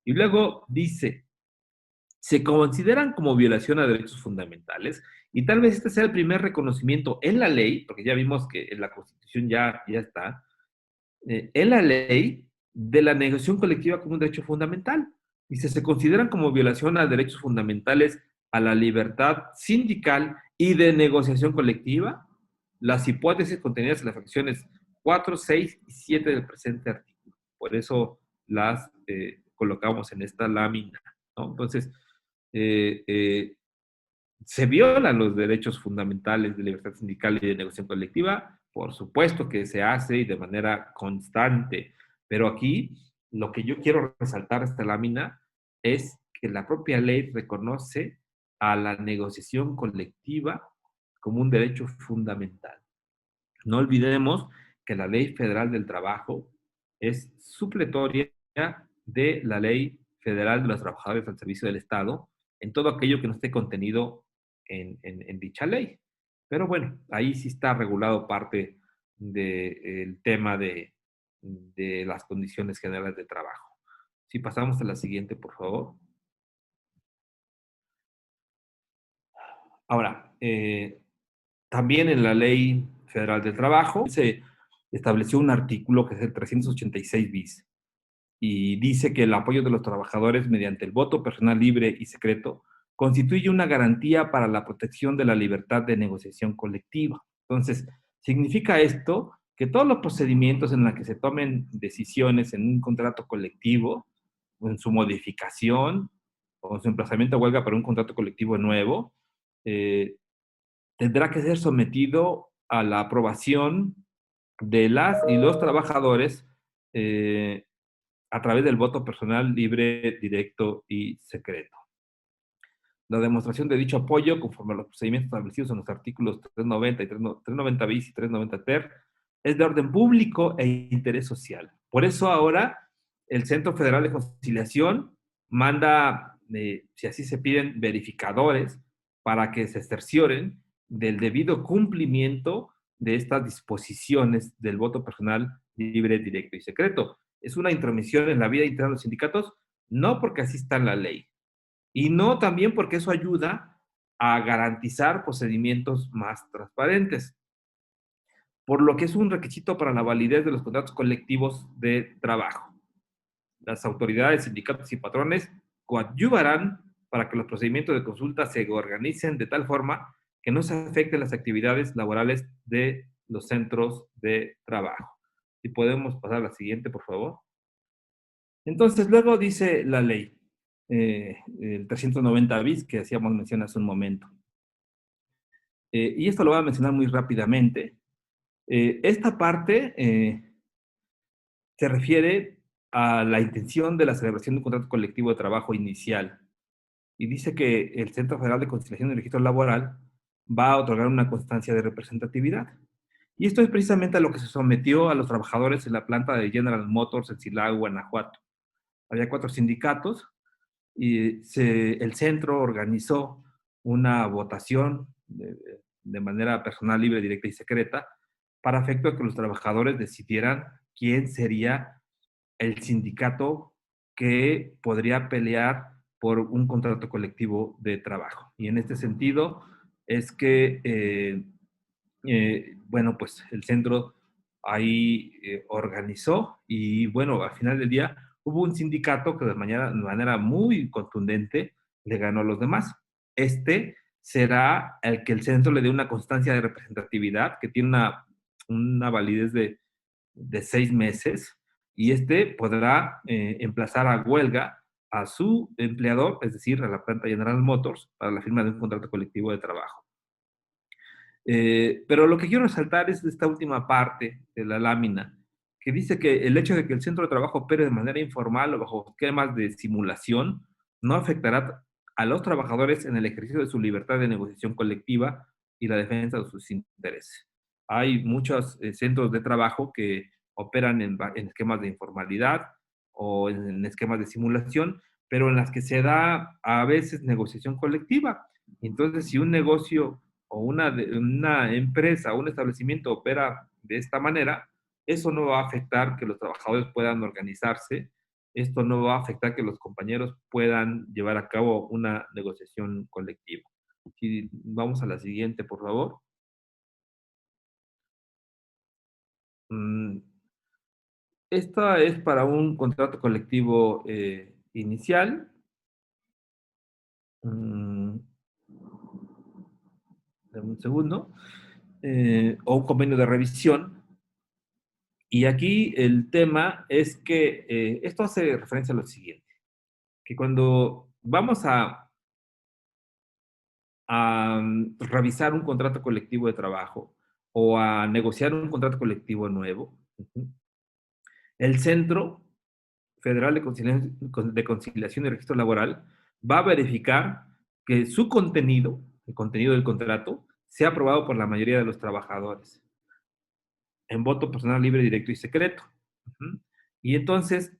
Y luego dice, se consideran como violación a derechos fundamentales y tal vez este sea el primer reconocimiento en la ley, porque ya vimos que en la Constitución ya está, en la ley de la negociación colectiva como un derecho fundamental. Dice, se consideran como violación a derechos fundamentales a la libertad sindical y de negociación colectiva las hipótesis contenidas en las fracciones 4, 6 y 7 del presente artículo. Por eso las colocamos en esta lámina, ¿no? Entonces, eh, eh, se violan los derechos fundamentales de libertad sindical y de negociación colectiva, por supuesto que se hace y de manera constante, pero aquí lo que yo quiero resaltar de esta lámina es que la propia ley reconoce a la negociación colectiva como un derecho fundamental. No olvidemos que la Ley Federal del Trabajo es supletoria de la Ley Federal de los Trabajadores al Servicio del Estado en todo aquello que no esté contenido en dicha ley. Pero bueno, ahí sí está regulado parte del tema de las condiciones generales de trabajo. Si pasamos a la siguiente, por favor. Ahora, también en la Ley Federal del Trabajo se estableció un artículo que es el 386 bis y dice que el apoyo de los trabajadores mediante el voto personal libre y secreto constituye una garantía para la protección de la libertad de negociación colectiva. Entonces, significa esto que todos los procedimientos en los que se tomen decisiones en un contrato colectivo, o en su modificación, o en su emplazamiento a huelga para un contrato colectivo nuevo, eh, tendrá que ser sometido a la aprobación de las y los trabajadores eh, a través del voto personal libre, directo y secreto. La demostración de dicho apoyo, conforme a los procedimientos establecidos en los artículos 390 y 390 bis y 390 ter, es de orden público e interés social. Por eso ahora el Centro Federal de Conciliación manda, si así se piden, verificadores para que se cercioren del debido cumplimiento de estas disposiciones del voto personal libre, directo y secreto. Es una intromisión en la vida interna de los sindicatos, no porque así está en la ley, y no también porque eso ayuda a garantizar procedimientos más transparentes, por lo que es un requisito para la validez de los contratos colectivos de trabajo. Las autoridades, sindicatos y patrones coadyuvarán para que los procedimientos de consulta se organicen de tal forma que no se afecten las actividades laborales de los centros de trabajo. Si podemos pasar a la siguiente, por favor. Entonces, luego dice la ley, el 390 bis que hacíamos mención hace un momento. Y esto lo voy a mencionar muy rápidamente. Esta parte se refiere a la intención de la celebración de un contrato colectivo de trabajo inicial y dice que el Centro Federal de Conciliación y Registro Laboral va a otorgar una constancia de representatividad. Y esto es precisamente a lo que se sometió a los trabajadores en la planta de General Motors en Silao, Guanajuato. Había 4 sindicatos y el centro organizó una votación de manera personal, libre, directa y secreta para efecto de que los trabajadores decidieran quién sería el sindicato que podría pelear por un contrato colectivo de trabajo. Y en este sentido es que, bueno, pues el centro ahí organizó y bueno, al final del día hubo un sindicato que de manera muy contundente le ganó a los demás. Este será el que el centro le dé una constancia de representatividad que tiene una validez de 6 meses y este podrá emplazar a huelga a su empleador, es decir, a la planta General Motors, para la firma de un contrato colectivo de trabajo. Pero lo que quiero resaltar es esta última parte de la lámina, que dice que el hecho de que el centro de trabajo opere de manera informal o bajo esquemas de simulación no afectará a los trabajadores en el ejercicio de su libertad de negociación colectiva y la defensa de sus intereses. Hay muchos centros de trabajo que operan en esquemas de informalidad o en esquemas de simulación, pero en las que se da a veces negociación colectiva. Entonces, si un negocio o una empresa o un establecimiento opera de esta manera, eso no va a afectar que los trabajadores puedan organizarse, esto no va a afectar que los compañeros puedan llevar a cabo una negociación colectiva. Si vamos a la siguiente, por favor. Esta es para un contrato colectivo inicial. Mm, Dame un segundo. O un convenio de revisión. Y aquí el tema es que esto hace referencia a lo siguiente, que cuando vamos a revisar un contrato colectivo de trabajo o a negociar un contrato colectivo nuevo, el Centro Federal de Conciliación y Registro Laboral va a verificar que su contenido, el contenido del contrato, sea aprobado por la mayoría de los trabajadores, en voto personal libre, directo y secreto. Y entonces,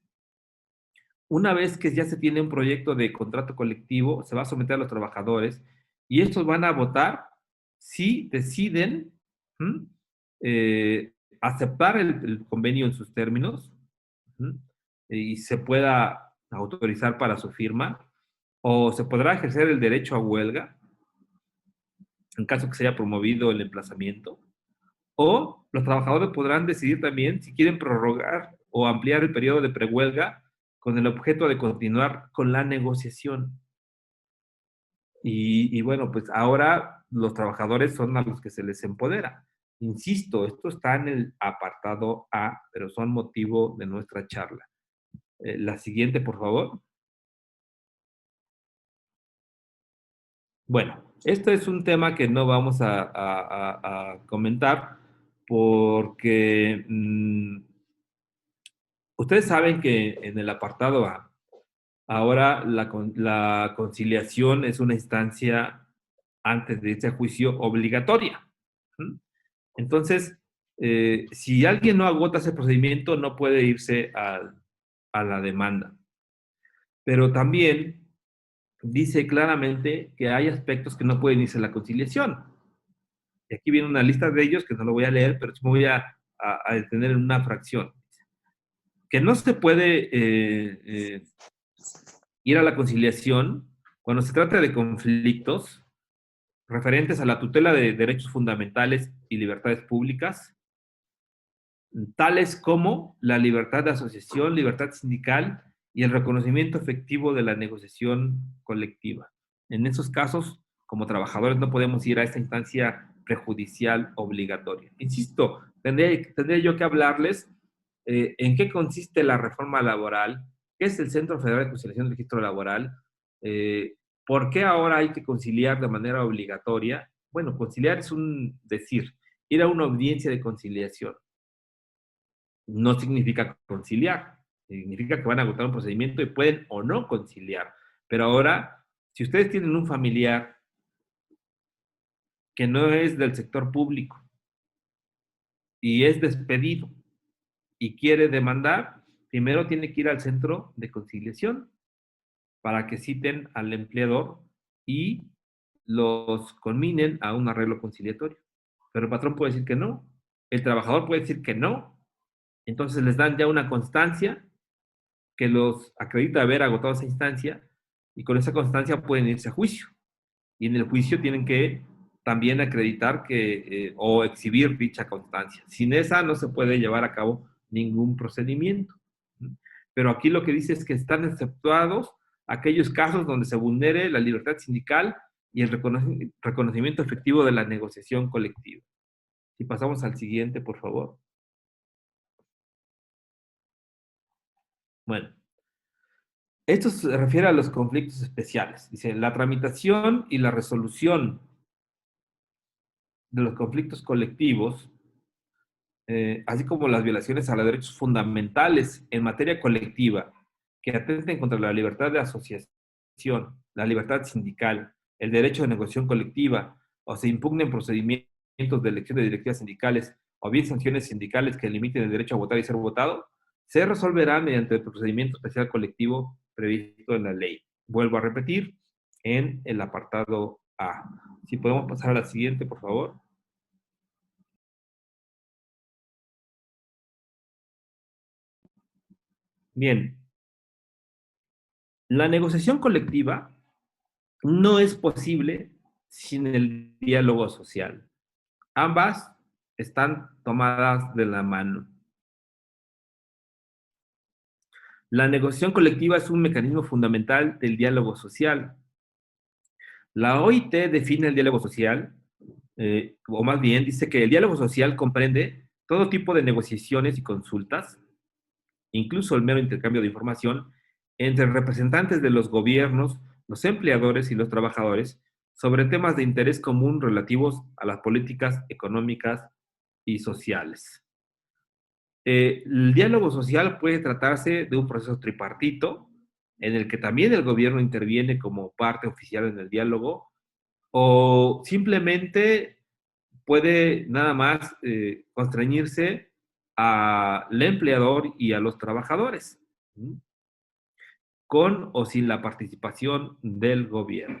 una vez que ya se tiene un proyecto de contrato colectivo, se va a someter a los trabajadores y estos van a votar si deciden ¿m? Aceptar el convenio en sus términos ¿m? Y se pueda autorizar para su firma, o se podrá ejercer el derecho a huelga en caso que se haya promovido el emplazamiento, o los trabajadores podrán decidir también si quieren prorrogar o ampliar el periodo de prehuelga con el objeto de continuar con la negociación. Y bueno, pues ahora los trabajadores son a los que se les empodera. Insisto, esto está en el apartado A, pero son motivo de nuestra charla. La siguiente, por favor. Bueno, este es un tema que no vamos a comentar porque ustedes saben que en el apartado A, ahora la conciliación es una instancia antes de irse a juicio obligatoria. Entonces, si alguien no agota ese procedimiento, no puede irse a la demanda. Pero también dice claramente que hay aspectos que no pueden irse a la conciliación. Y aquí viene una lista de ellos que no lo voy a leer, pero me voy a detener en una fracción. Que no se puede ir a la conciliación cuando se trata de conflictos referentes a la tutela de derechos fundamentales y libertades públicas, tales como la libertad de asociación, libertad sindical y el reconocimiento efectivo de la negociación colectiva. En esos casos, como trabajadores, no podemos ir a esta instancia prejudicial obligatoria. Insisto, tendría yo que hablarles en qué consiste la reforma laboral, qué es el Centro Federal de Conciliación y Registro Laboral, por qué ahora hay que conciliar de manera obligatoria. Bueno, conciliar es un decir, ir a una audiencia de conciliación no significa conciliar. Significa que van a agotar un procedimiento y pueden o no conciliar. Pero ahora, si ustedes tienen un familiar que no es del sector público y es despedido y quiere demandar, primero tiene que ir al centro de conciliación para que citen al empleador y los conminen a un arreglo conciliatorio. Pero el patrón puede decir que no, el trabajador puede decir que no, entonces les dan ya una constancia que los acredita haber agotado esa instancia y con esa constancia pueden irse a juicio. Y en el juicio tienen que también acreditar o exhibir dicha constancia. Sin esa no se puede llevar a cabo ningún procedimiento. Pero aquí lo que dice es que están exceptuados aquellos casos donde se vulnere la libertad sindical y el reconocimiento efectivo de la negociación colectiva. Si pasamos al siguiente, por favor. Bueno, esto se refiere a los conflictos especiales. Dice, la tramitación y la resolución de los conflictos colectivos, así como las violaciones a los derechos fundamentales en materia colectiva que atenten contra la libertad de asociación, la libertad sindical, el derecho de negociación colectiva, o se impugnen procedimientos de elección de directivas sindicales, o bien sanciones sindicales que limiten el derecho a votar y ser votado, se resolverán mediante el procedimiento especial colectivo previsto en la ley. Vuelvo a repetir, en el apartado A. Si podemos pasar a la siguiente, por favor. Bien, la negociación colectiva no es posible sin el diálogo social. Ambas están tomadas de la mano. La negociación colectiva es un mecanismo fundamental del diálogo social. La OIT define el diálogo social, o más bien dice que el diálogo social comprende todo tipo de negociaciones y consultas, incluso el mero intercambio de información entre representantes de los gobiernos, los empleadores y los trabajadores sobre temas de interés común relativos a las políticas económicas y sociales. El diálogo social puede tratarse de un proceso tripartito, en el que también el gobierno interviene como parte oficial en el diálogo, o simplemente puede nada más constreñirse al empleador y a los trabajadores, con o sin la participación del gobierno.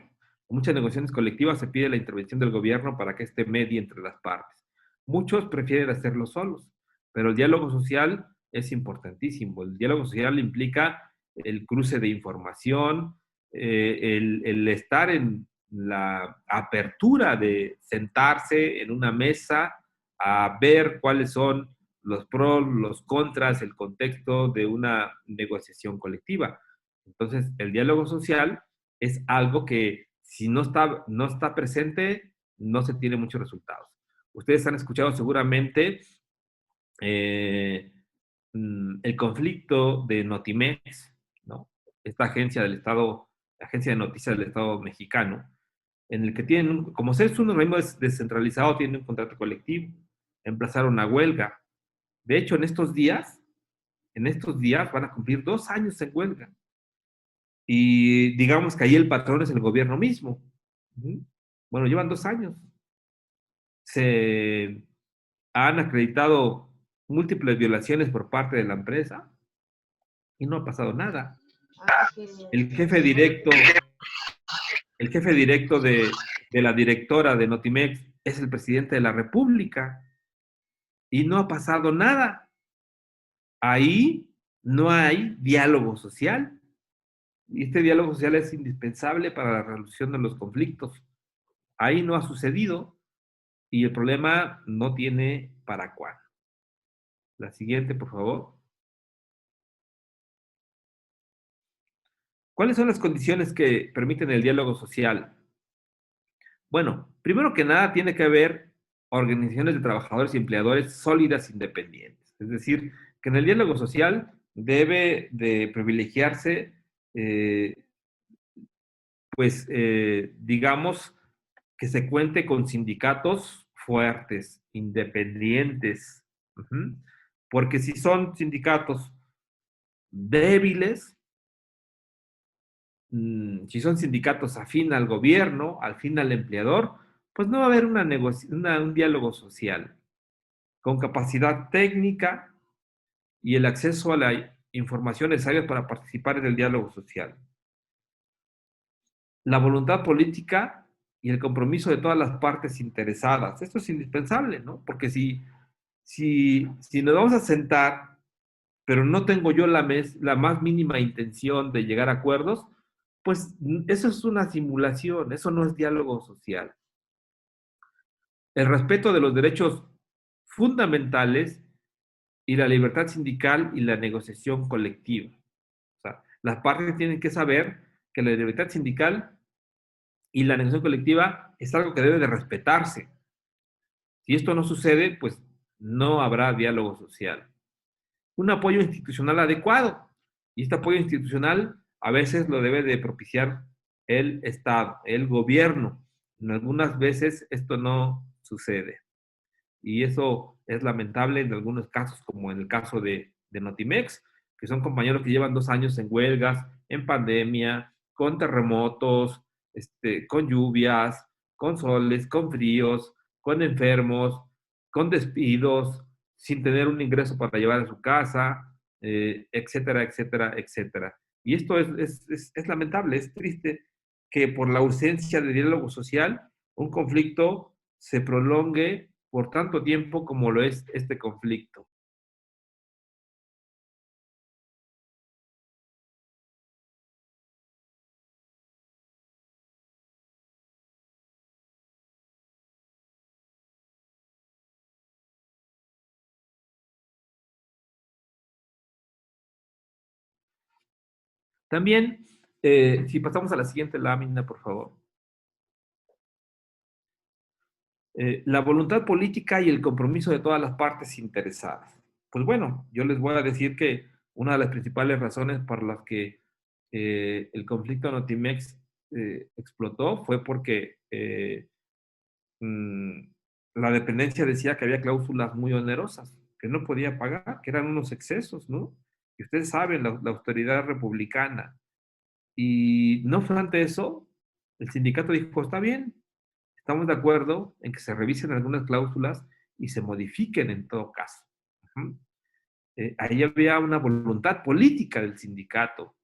En muchas negociaciones colectivas se pide la intervención del gobierno para que éste medie entre las partes. Muchos prefieren hacerlo solos, pero el diálogo social es importantísimo. El diálogo social implica el cruce de información, el estar en la apertura de sentarse en una mesa a ver cuáles son los pros, los contras, el contexto de una negociación colectiva. Entonces, el diálogo social es algo que si no está presente, no se tiene muchos resultados. Ustedes han escuchado seguramente eh, el conflicto de Notimex, ¿no? Esta agencia del Estado, agencia de noticias del Estado mexicano, en el que tienen, como es un organismo descentralizado, tienen un contrato colectivo, emplazaron a huelga. De hecho, en estos días van a cumplir 2 años en huelga. Y digamos que ahí el patrón es el gobierno mismo. Bueno, llevan 2 años. Se han acreditado múltiples violaciones por parte de la empresa y no ha pasado nada. El jefe directo, el jefe directo de la directora de Notimex es el presidente de la República y no ha pasado nada. Ahí no hay diálogo social. Y este diálogo social es indispensable para la resolución de los conflictos. Ahí no ha sucedido y el problema no tiene para cuándo. La siguiente, por favor. ¿Cuáles son las condiciones que permiten el diálogo social? Bueno, primero que nada tiene que haber organizaciones de trabajadores y empleadores sólidas e independientes. Es decir, que en el diálogo social debe de privilegiarse, digamos, que se cuente con sindicatos fuertes, independientes. Porque si son sindicatos débiles, si son sindicatos afín al gobierno, al fin al empleador, pues no va a haber un diálogo social con capacidad técnica y el acceso a la información necesaria para participar en el diálogo social. La voluntad política y el compromiso de todas las partes interesadas. Esto es indispensable, ¿no? Porque si nos vamos a sentar, pero no tengo yo la más mínima intención de llegar a acuerdos, pues eso es una simulación, eso no es diálogo social. El respeto de los derechos fundamentales y la libertad sindical y la negociación colectiva. O sea, las partes tienen que saber que la libertad sindical y la negociación colectiva es algo que debe de respetarse. Si esto no sucede, pues no habrá diálogo social. Un apoyo institucional adecuado. Y este apoyo institucional a veces lo debe de propiciar el Estado, el gobierno. En algunas veces esto no sucede. Y eso es lamentable en algunos casos, como en el caso de Notimex, que son compañeros que llevan 2 años en huelgas, en pandemia, con terremotos, con lluvias, con soles, con fríos, con enfermos, con despidos, sin tener un ingreso para llevar a su casa, etcétera, etcétera, etcétera. Y esto es lamentable, es triste que por la ausencia de diálogo social, un conflicto se prolongue por tanto tiempo como lo es este conflicto. También, si pasamos a la siguiente lámina, por favor. La voluntad política y el compromiso de todas las partes interesadas. Pues bueno, yo les voy a decir que una de las principales razones por las que el conflicto Notimex explotó fue porque mm, la dependencia decía que había cláusulas muy onerosas, que no podía pagar, que eran unos excesos, ¿no? Y ustedes saben, la autoridad republicana. Y no obstante eso, el sindicato dijo, está bien, estamos de acuerdo en que se revisen algunas cláusulas y se modifiquen en todo caso. Ujú. Ahí había una voluntad política del sindicato.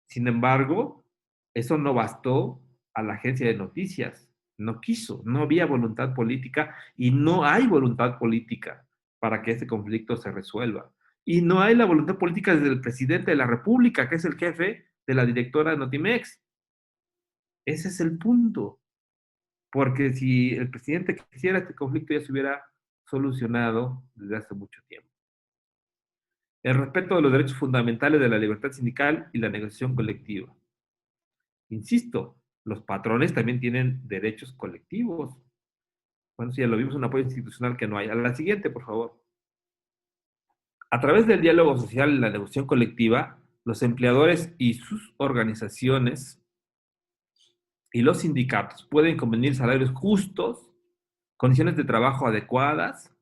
Sin embargo, eso no bastó a la agencia de noticias. No quiso, no había voluntad política y no hay voluntad política para que este conflicto se resuelva. Y no hay la voluntad política desde el presidente de la República, que es el jefe de la directora de Notimex. Ese es el punto. Porque si el presidente quisiera, este conflicto ya se hubiera solucionado desde hace mucho tiempo. El respeto de los derechos fundamentales de la libertad sindical y la negociación colectiva. Insisto, los patrones también tienen derechos colectivos. Bueno, si ya lo vimos, un apoyo institucional que no hay. A la siguiente, por favor. A través del diálogo social y la negociación colectiva, los empleadores y sus organizaciones y los sindicatos pueden convenir salarios justos, condiciones de trabajo adecuadas.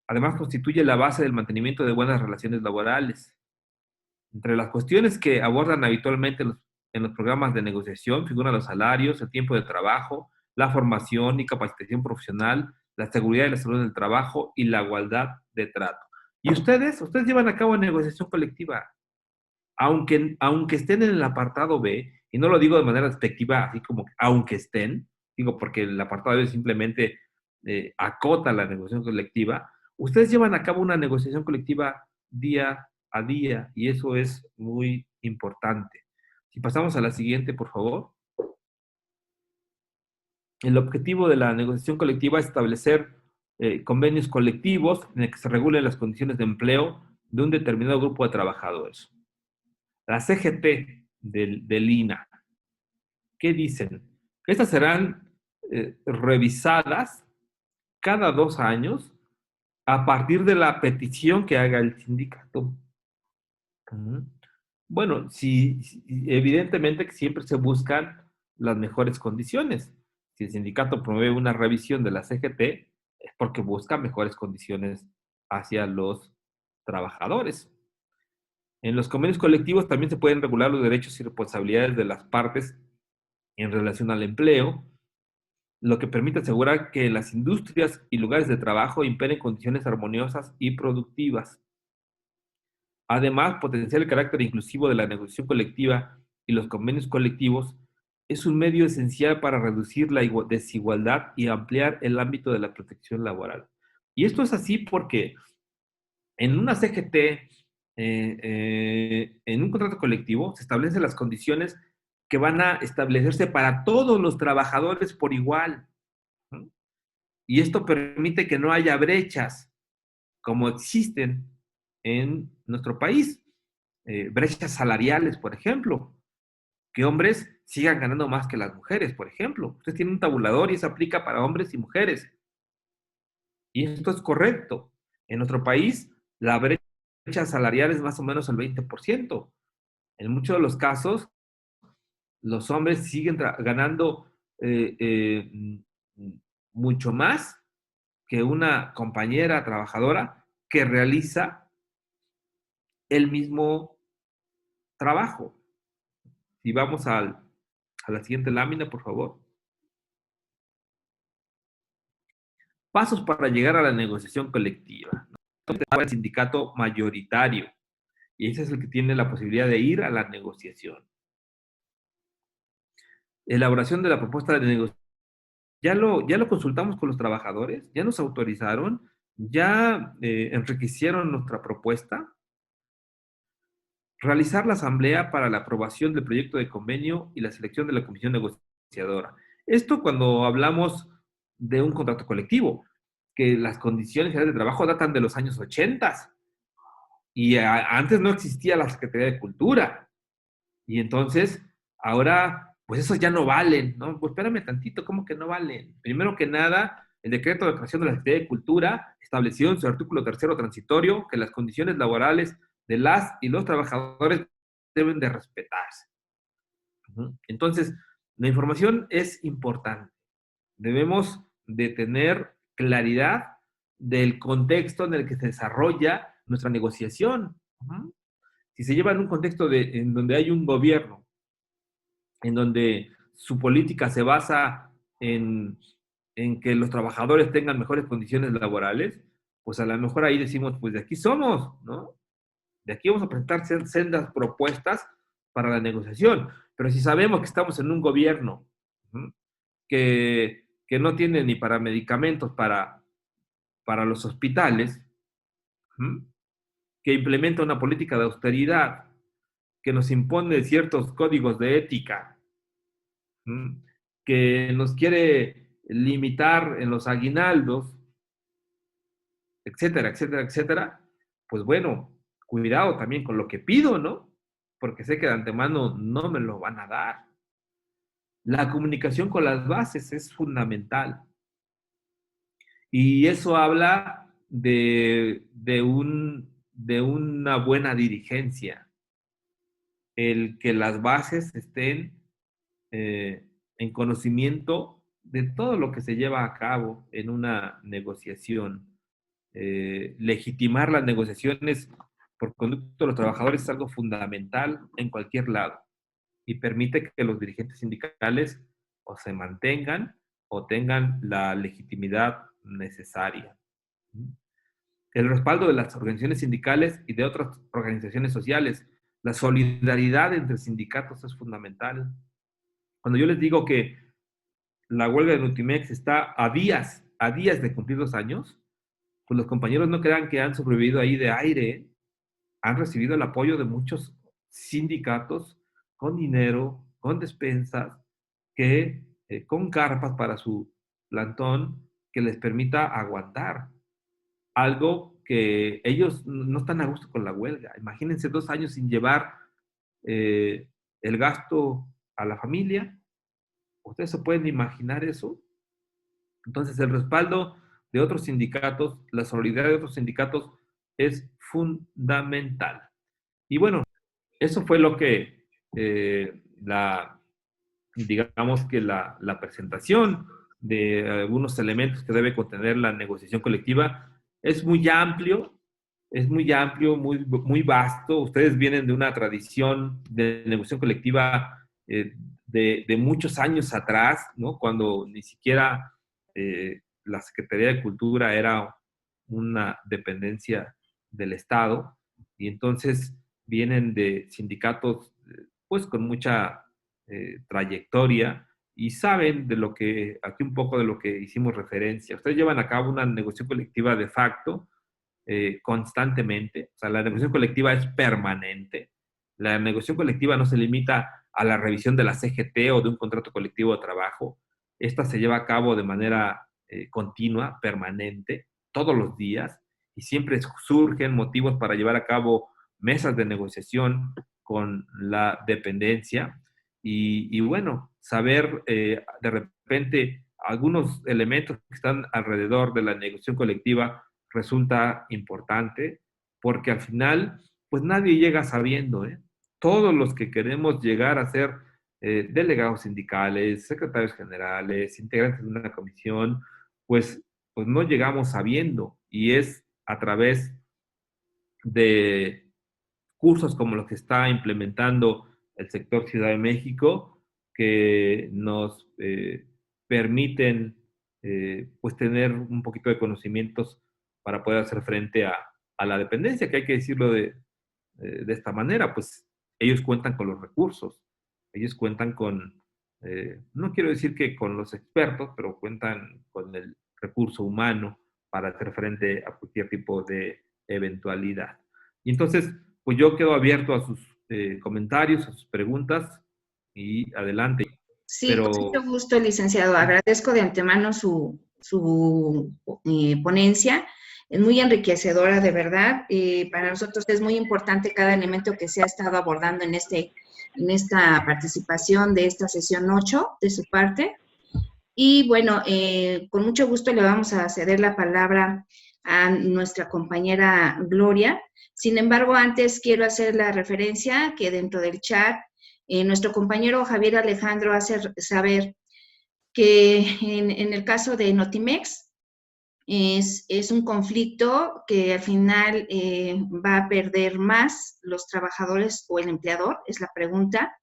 Además, constituye la base del mantenimiento de buenas relaciones laborales. Entre las cuestiones que abordan habitualmente en los programas de negociación figuran los salarios, el tiempo de trabajo, la formación y capacitación profesional, la seguridad y la salud del trabajo y la igualdad de trato. Y ustedes llevan a cabo negociación colectiva, aunque estén en el apartado B, y no lo digo de manera despectiva, así como aunque estén, digo porque el apartado B simplemente acota la negociación colectiva, ustedes llevan a cabo una negociación colectiva día a día y eso es muy importante. Si pasamos a la siguiente, por favor. El objetivo de la negociación colectiva es establecer convenios colectivos en el que se regulen las condiciones de empleo de un determinado grupo de trabajadores. La CGT del INA, ¿qué dicen? Estas serán revisadas cada 2 años a partir de la petición que haga el sindicato. Bueno, evidentemente que siempre se buscan las mejores condiciones. Si el sindicato promueve una revisión de la CGT, es porque busca mejores condiciones hacia los trabajadores. En los convenios colectivos también se pueden regular los derechos y responsabilidades de las partes en relación al empleo, lo que permite asegurar que las industrias y lugares de trabajo imperen condiciones armoniosas y productivas. Además, potenciar el carácter inclusivo de la negociación colectiva y los convenios colectivos es un medio esencial para reducir la desigualdad y ampliar el ámbito de la protección laboral. Y esto es así porque en una CGT, en un contrato colectivo, se establecen las condiciones que van a establecerse para todos los trabajadores por igual, ¿no? Y esto permite que no haya brechas como existen en nuestro país, brechas salariales, por ejemplo, que hombres sigan ganando más que las mujeres, por ejemplo. Usted tiene un tabulador y eso aplica para hombres y mujeres. Y esto es correcto. En nuestro país, la brecha salarial es más o menos el 20%. En muchos de los casos, los hombres siguen ganando eh, eh, mucho más que una compañera trabajadora que realiza el mismo trabajo. Si vamos a la siguiente lámina, por favor. Pasos para llegar a la negociación colectiva. El sindicato mayoritario, y ese es el que tiene la posibilidad de ir a la negociación. Elaboración de la propuesta de negociación. Ya lo consultamos con los trabajadores, ya nos autorizaron, ya enriquecieron nuestra propuesta. Realizar la asamblea para la aprobación del proyecto de convenio y la selección de la comisión negociadora. Esto cuando hablamos de un contrato colectivo, que las condiciones generales de trabajo datan de los años 80 y antes no existía la Secretaría de Cultura. Y entonces, ahora, pues esos ya no valen, ¿no? Pues espérame tantito, ¿cómo que no valen? Primero que nada, el decreto de creación de la Secretaría de Cultura estableció en su artículo tercero transitorio que las condiciones laborales de las y los trabajadores deben de respetarse. Entonces, la información es importante. Debemos de tener claridad del contexto en el que se desarrolla nuestra negociación. Si se lleva en un contexto en donde hay un gobierno, en donde su política se basa en que los trabajadores tengan mejores condiciones laborales, pues a lo mejor ahí decimos, pues de aquí somos, ¿no? De aquí vamos a presentar sendas propuestas para la negociación. Pero si sabemos que estamos en un gobierno que no tiene ni para medicamentos para los hospitales, que implementa una política de austeridad, que nos impone ciertos códigos de ética, que nos quiere limitar en los aguinaldos, etcétera, etcétera, etcétera, pues bueno, cuidado también con lo que pido, ¿no? Porque sé que de antemano no me lo van a dar. La comunicación con las bases es fundamental. Y eso habla de una buena dirigencia, el que las bases estén en conocimiento de todo lo que se lleva a cabo en una negociación. Legitimar las negociaciones por conducto de los trabajadores es algo fundamental en cualquier lado y permite que los dirigentes sindicales o se mantengan o tengan la legitimidad necesaria. El respaldo de las organizaciones sindicales y de otras organizaciones sociales. La solidaridad entre sindicatos es fundamental. Cuando yo les digo que la huelga de Nutimex está a días de cumplir 2 años, pues los compañeros no crean que han sobrevivido ahí de aire, ¿eh? Han recibido el apoyo de muchos sindicatos con dinero, con despensas, con carpas para su plantón que les permita aguantar. Algo que ellos no están a gusto con la huelga. Imagínense 2 años sin llevar eh, el gasto a la familia. ¿Ustedes se pueden imaginar eso? Entonces, el respaldo de otros sindicatos, la solidaridad de otros sindicatos es fundamental. Y bueno, eso fue lo que digamos que la presentación de algunos elementos que debe contener la negociación colectiva es muy amplio, es muy amplio, muy vasto. Ustedes vienen de una tradición de negociación colectiva de muchos años atrás, ¿no? Cuando ni siquiera la Secretaría de Cultura era una dependencia del Estado, y entonces vienen de sindicatos pues con mucha trayectoria y saben de lo que, aquí un poco de lo que hicimos referencia. Ustedes llevan a cabo una negociación colectiva de facto, constantemente. O sea, la negociación colectiva es permanente. La negociación colectiva no se limita a la revisión de la CGT o de un contrato colectivo de trabajo. Esta se lleva a cabo de manera continua, permanente, todos los días, y siempre surgen motivos para llevar a cabo mesas de negociación con la dependencia. Y bueno, saber de repente algunos elementos que están alrededor de la negociación colectiva resulta importante, porque al final, pues nadie llega sabiendo, ¿eh? Todos los que queremos llegar a ser delegados sindicales, secretarios generales, integrantes de una comisión, pues, pues no llegamos sabiendo, y es a través de cursos como los que está implementando el sector Ciudad de México, que nos permiten pues tener un poquito de conocimientos para poder hacer frente a la dependencia, que hay que decirlo de esta manera, pues ellos cuentan con los recursos, ellos cuentan con, no quiero decir que con los expertos, pero cuentan con el recurso humano para hacer frente a cualquier tipo de eventualidad. Y entonces, pues yo quedo abierto a sus comentarios, a sus preguntas y adelante. Sí, con Pero mucho gusto, licenciado. Agradezco de antemano su ponencia. Es muy enriquecedora, de verdad. Para nosotros es muy importante cada elemento que se ha estado abordando en esta participación de esta sesión 8 de su parte. Y bueno, con mucho gusto le vamos a ceder la palabra a nuestra compañera Gloria. Sin embargo, antes quiero hacer la referencia que dentro del chat nuestro compañero Javier Alejandro hace saber que en el caso de Notimex es un conflicto que al final va a perder más los trabajadores o el empleador, es la pregunta.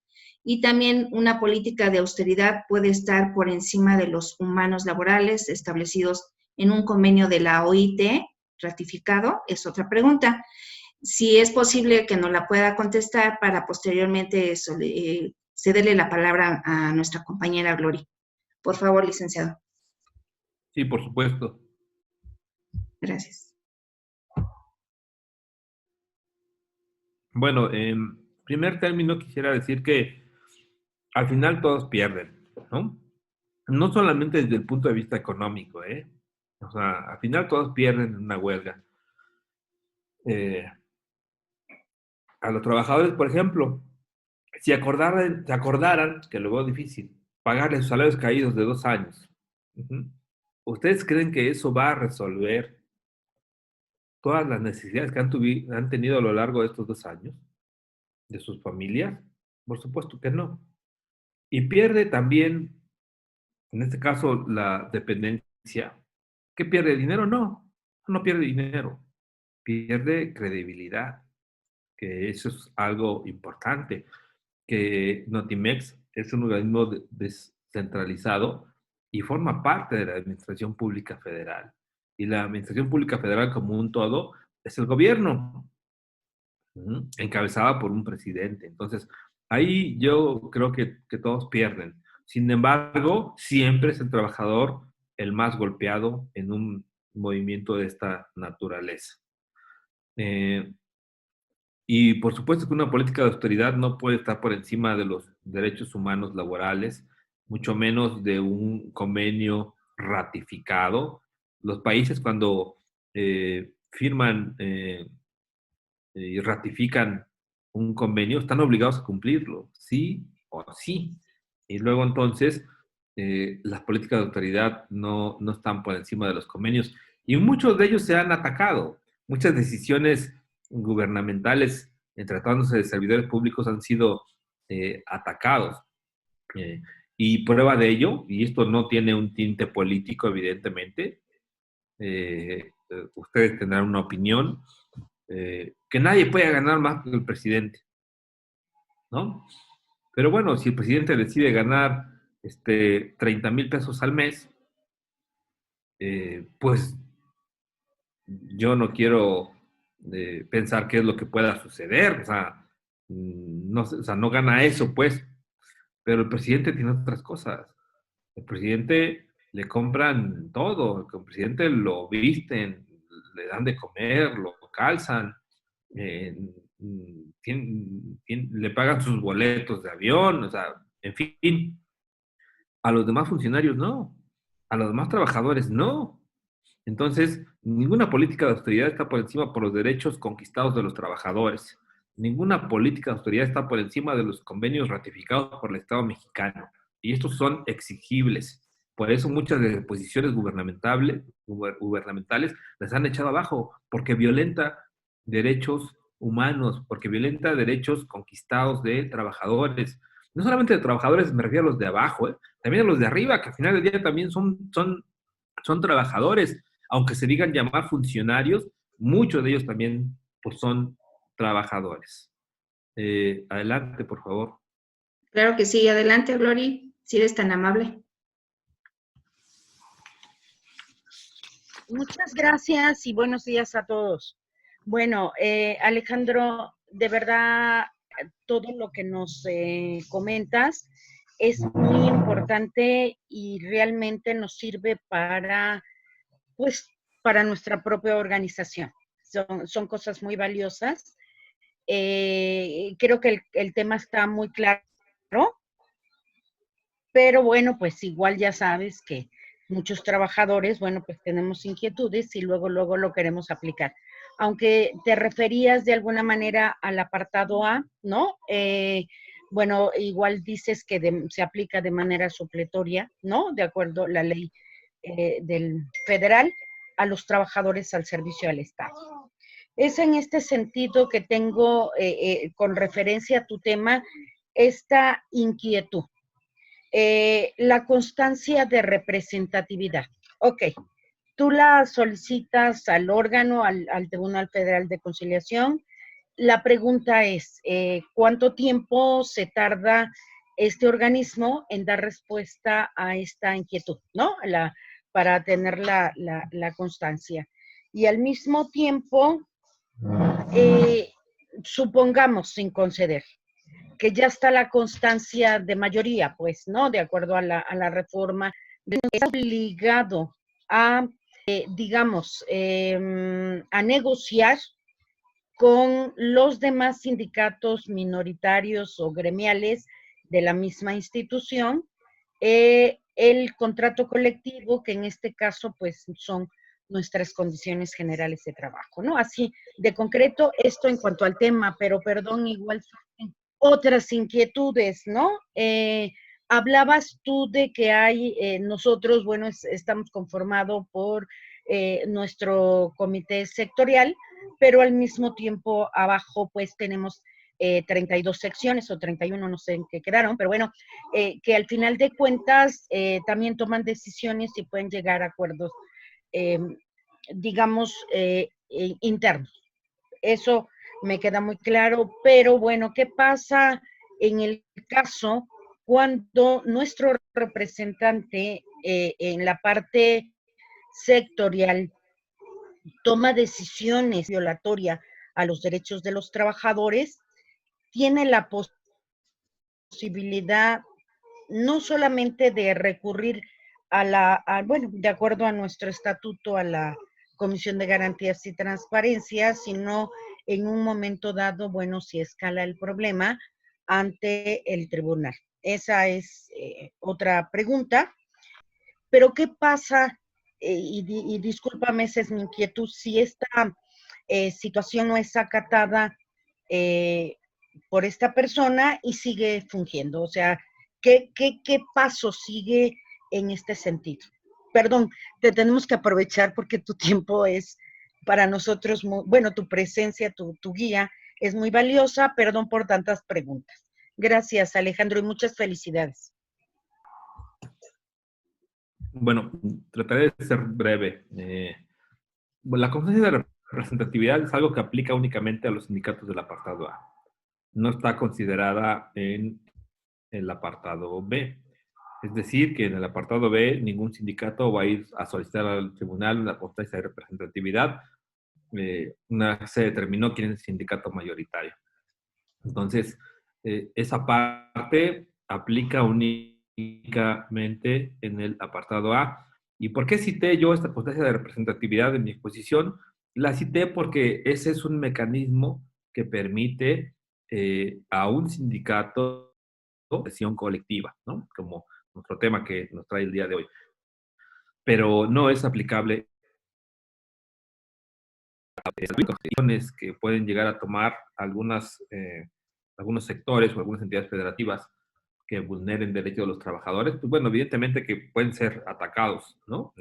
Y también una política de austeridad puede estar por encima de los humanos laborales establecidos en un convenio de la OIT ratificado, es otra pregunta. Si es posible que nos la pueda contestar para posteriormente cederle la palabra a nuestra compañera Gloria. Por favor, licenciado. sí, por supuesto. Gracias. Bueno, en primer término quisiera decir que al final todos pierden, ¿no? No solamente desde el punto de vista económico, ¿eh? O sea, al final todos pierden en una huelga. Eh, a los trabajadores, por ejemplo, se acordaran, que lo veo difícil, pagarles sus salarios caídos de 2 años. Uh-huh. ¿Ustedes creen que eso va a resolver todas las necesidades que han tenido a lo largo de estos 2 años de sus familias? Por supuesto que no. Y pierde también, en este caso, la dependencia. ¿Qué pierde? ¿Dinero? No, no pierde dinero, pierde credibilidad, que eso es algo importante, que Notimex es un organismo descentralizado y forma parte de la Administración Pública Federal. Y la Administración Pública Federal como un todo es el gobierno, encabezada por un presidente. Entonces, ahí yo creo que todos pierden. Sin embargo, siempre es el trabajador el más golpeado en un movimiento de esta naturaleza. Eh, y por supuesto que una política de austeridad no puede estar por encima de los derechos humanos laborales, mucho menos de un convenio ratificado. Los países cuando firman y ratifican un convenio están obligados a cumplirlo, sí o sí. Y luego entonces las políticas de autoridad no están por encima de los convenios. Y muchos de ellos se han atacado. Muchas decisiones gubernamentales tratándose de servidores públicos han sido atacados. Eh, y prueba de ello, y esto no tiene un tinte político, evidentemente, ustedes tendrán una opinión, que nadie puede ganar más que el presidente, ¿no? Pero bueno, si el presidente decide ganar 30,000 pesos al mes, pues yo no quiero pensar qué es lo que pueda suceder, o sea, no, o sea, no gana eso, pues, pero el presidente tiene otras cosas. El presidente le compran todo, el presidente lo visten, le dan de comer, lo calzan, eh, le pagan sus boletos de avión, o sea, en fin, a los demás funcionarios no, a los demás trabajadores no. Entonces, ninguna política de austeridad está por encima por los derechos conquistados de los trabajadores. Ninguna política de austeridad está por encima de los convenios ratificados por el Estado mexicano. Y estos son exigibles. Por eso muchas de las posiciones gubernamentales las han echado abajo, porque violenta derechos humanos, porque violenta derechos conquistados de trabajadores. No solamente de trabajadores, me refiero a los de abajo, también a los de arriba, que al final del día también son trabajadores, aunque se digan llamar funcionarios, muchos de ellos también pues, son trabajadores. Adelante, por favor. Claro que sí, adelante, Glory, si eres tan amable. Muchas gracias y buenos días a todos. Bueno, Alejandro, de verdad, todo lo que nos comentas es muy importante y realmente nos sirve para, pues, para nuestra propia organización. Son cosas muy valiosas. Creo que el tema está muy claro, pero bueno, pues igual ya sabes que muchos trabajadores, bueno, pues tenemos inquietudes y luego lo queremos aplicar. Aunque te referías de alguna manera al apartado A, ¿no? Bueno, igual dices que se aplica de manera supletoria, ¿no? De acuerdo a la ley del federal a los trabajadores al servicio del Estado. Es en este sentido que tengo, con referencia a tu tema, esta inquietud. La constancia de representatividad. Ok, tú la solicitas al órgano, al Tribunal Federal de Conciliación. La pregunta es, ¿cuánto tiempo se tarda este organismo en dar respuesta a esta inquietud, ¿no? Para tener la constancia. Y al mismo tiempo, supongamos, sin conceder, que ya está la constancia de mayoría, pues, ¿no? De acuerdo a la reforma, está obligado a, digamos, a negociar con los demás sindicatos minoritarios o gremiales de la misma institución, el contrato colectivo, que en este caso, pues, son nuestras condiciones generales de trabajo, ¿no? Así de concreto, esto en cuanto al tema, pero perdón, igual otras inquietudes, ¿no? Hablabas tú de que hay, nosotros, bueno, estamos conformados por nuestro comité sectorial, pero al mismo tiempo abajo pues tenemos 32 secciones o 31, no sé en qué quedaron, pero bueno, que al final de cuentas también toman decisiones y pueden llegar a acuerdos, eh, digamos, internos. Eso me queda muy claro, pero bueno, ¿qué pasa en el caso cuando nuestro representante en la parte sectorial toma decisiones violatorias a los derechos de los trabajadores? Tiene la posibilidad no solamente de recurrir bueno, de acuerdo a nuestro estatuto, a la Comisión de Garantías y Transparencia, sino en un momento dado, bueno, si escala el problema ante el tribunal. Esa es otra pregunta. Pero ¿qué pasa? Y discúlpame, esa es mi inquietud, si esta situación no es acatada por esta persona y sigue fungiendo. O sea, ¿qué paso sigue en este sentido? Perdón, te tenemos que aprovechar porque tu tiempo es para nosotros, bueno, tu presencia, tu guía es muy valiosa. Perdón por tantas preguntas. Gracias, Alejandro, y muchas felicidades. Bueno, trataré de ser breve. La constancia de representatividad es algo que aplica únicamente a los sindicatos del apartado A. No está considerada en el apartado B. Es decir, que en el apartado B ningún sindicato va a ir a solicitar al tribunal una constancia de representatividad. Una vez se determinó quién es el sindicato mayoritario. Entonces, esa parte aplica únicamente en el apartado A. ¿Y por qué cité yo esta constancia de representatividad en mi exposición? La cité porque ese es un mecanismo que permite a un sindicato sesión colectiva, ¿no? Como nuestro tema que nos trae el día de hoy. Pero no es aplicable a decisiones que pueden llegar a tomar algunos sectores o algunas entidades federativas que vulneren derechos de los trabajadores. Pues bueno, evidentemente que pueden ser atacados, ¿no?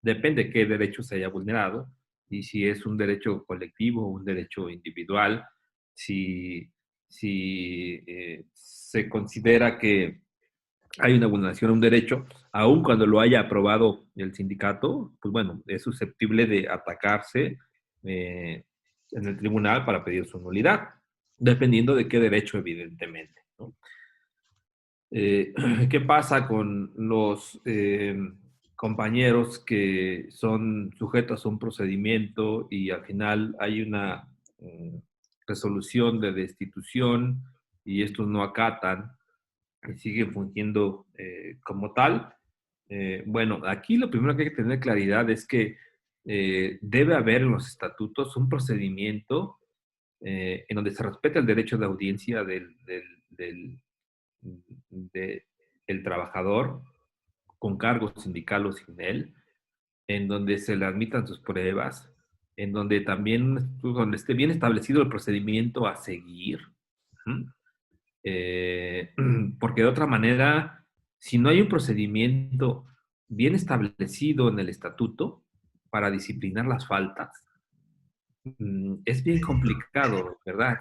Depende de qué derecho se haya vulnerado y si es un derecho colectivo o un derecho individual, si se considera que hay una vulneración a un derecho, aun cuando lo haya aprobado el sindicato, pues bueno, es susceptible de atacarse en el tribunal para pedir su nulidad, dependiendo de qué derecho, evidentemente, ¿no? ¿Qué pasa con los compañeros que son sujetos a un procedimiento y al final hay una resolución de destitución y estos no acatan y siguen fungiendo como tal? Bueno, aquí lo primero que hay que tener claridad es que debe haber en los estatutos un procedimiento en donde se respeta el derecho de audiencia del trabajador con cargo sindical o sin él, en donde se le admitan sus pruebas, en donde también donde esté bien establecido el procedimiento a seguir. ¿Mm? Porque de otra manera, si no hay un procedimiento bien establecido en el estatuto para disciplinar las faltas, es bien complicado, ¿verdad?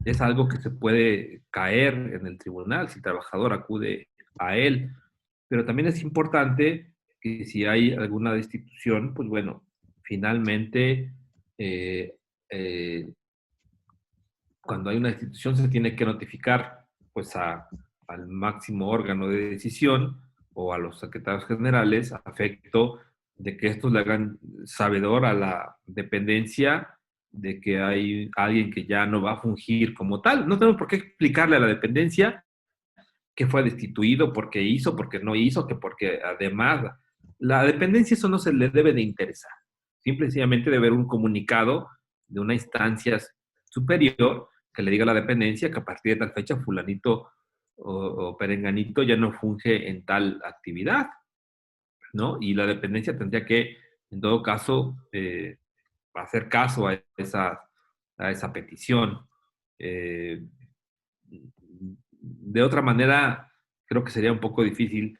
Es algo que se puede caer en el tribunal si el trabajador acude a él, pero también es importante que si hay alguna destitución, pues bueno, finalmente eh, eh, cuando hay una destitución se tiene que notificar pues al máximo órgano de decisión o a los secretarios generales a efecto de que estos le hagan sabedor a la dependencia de que hay alguien que ya no va a fungir como tal. No tenemos por qué explicarle a la dependencia que fue destituido, porque hizo, porque no hizo, que porque además la dependencia eso no se le debe de interesar. Simple y sencillamente debe haber un comunicado de una instancia superior que le diga a la dependencia que a partir de tal fecha fulanito o perenganito ya no funge en tal actividad, ¿no? Y la dependencia tendría que, en todo caso, hacer caso a esa petición. Eh, de otra manera, creo que sería un poco difícil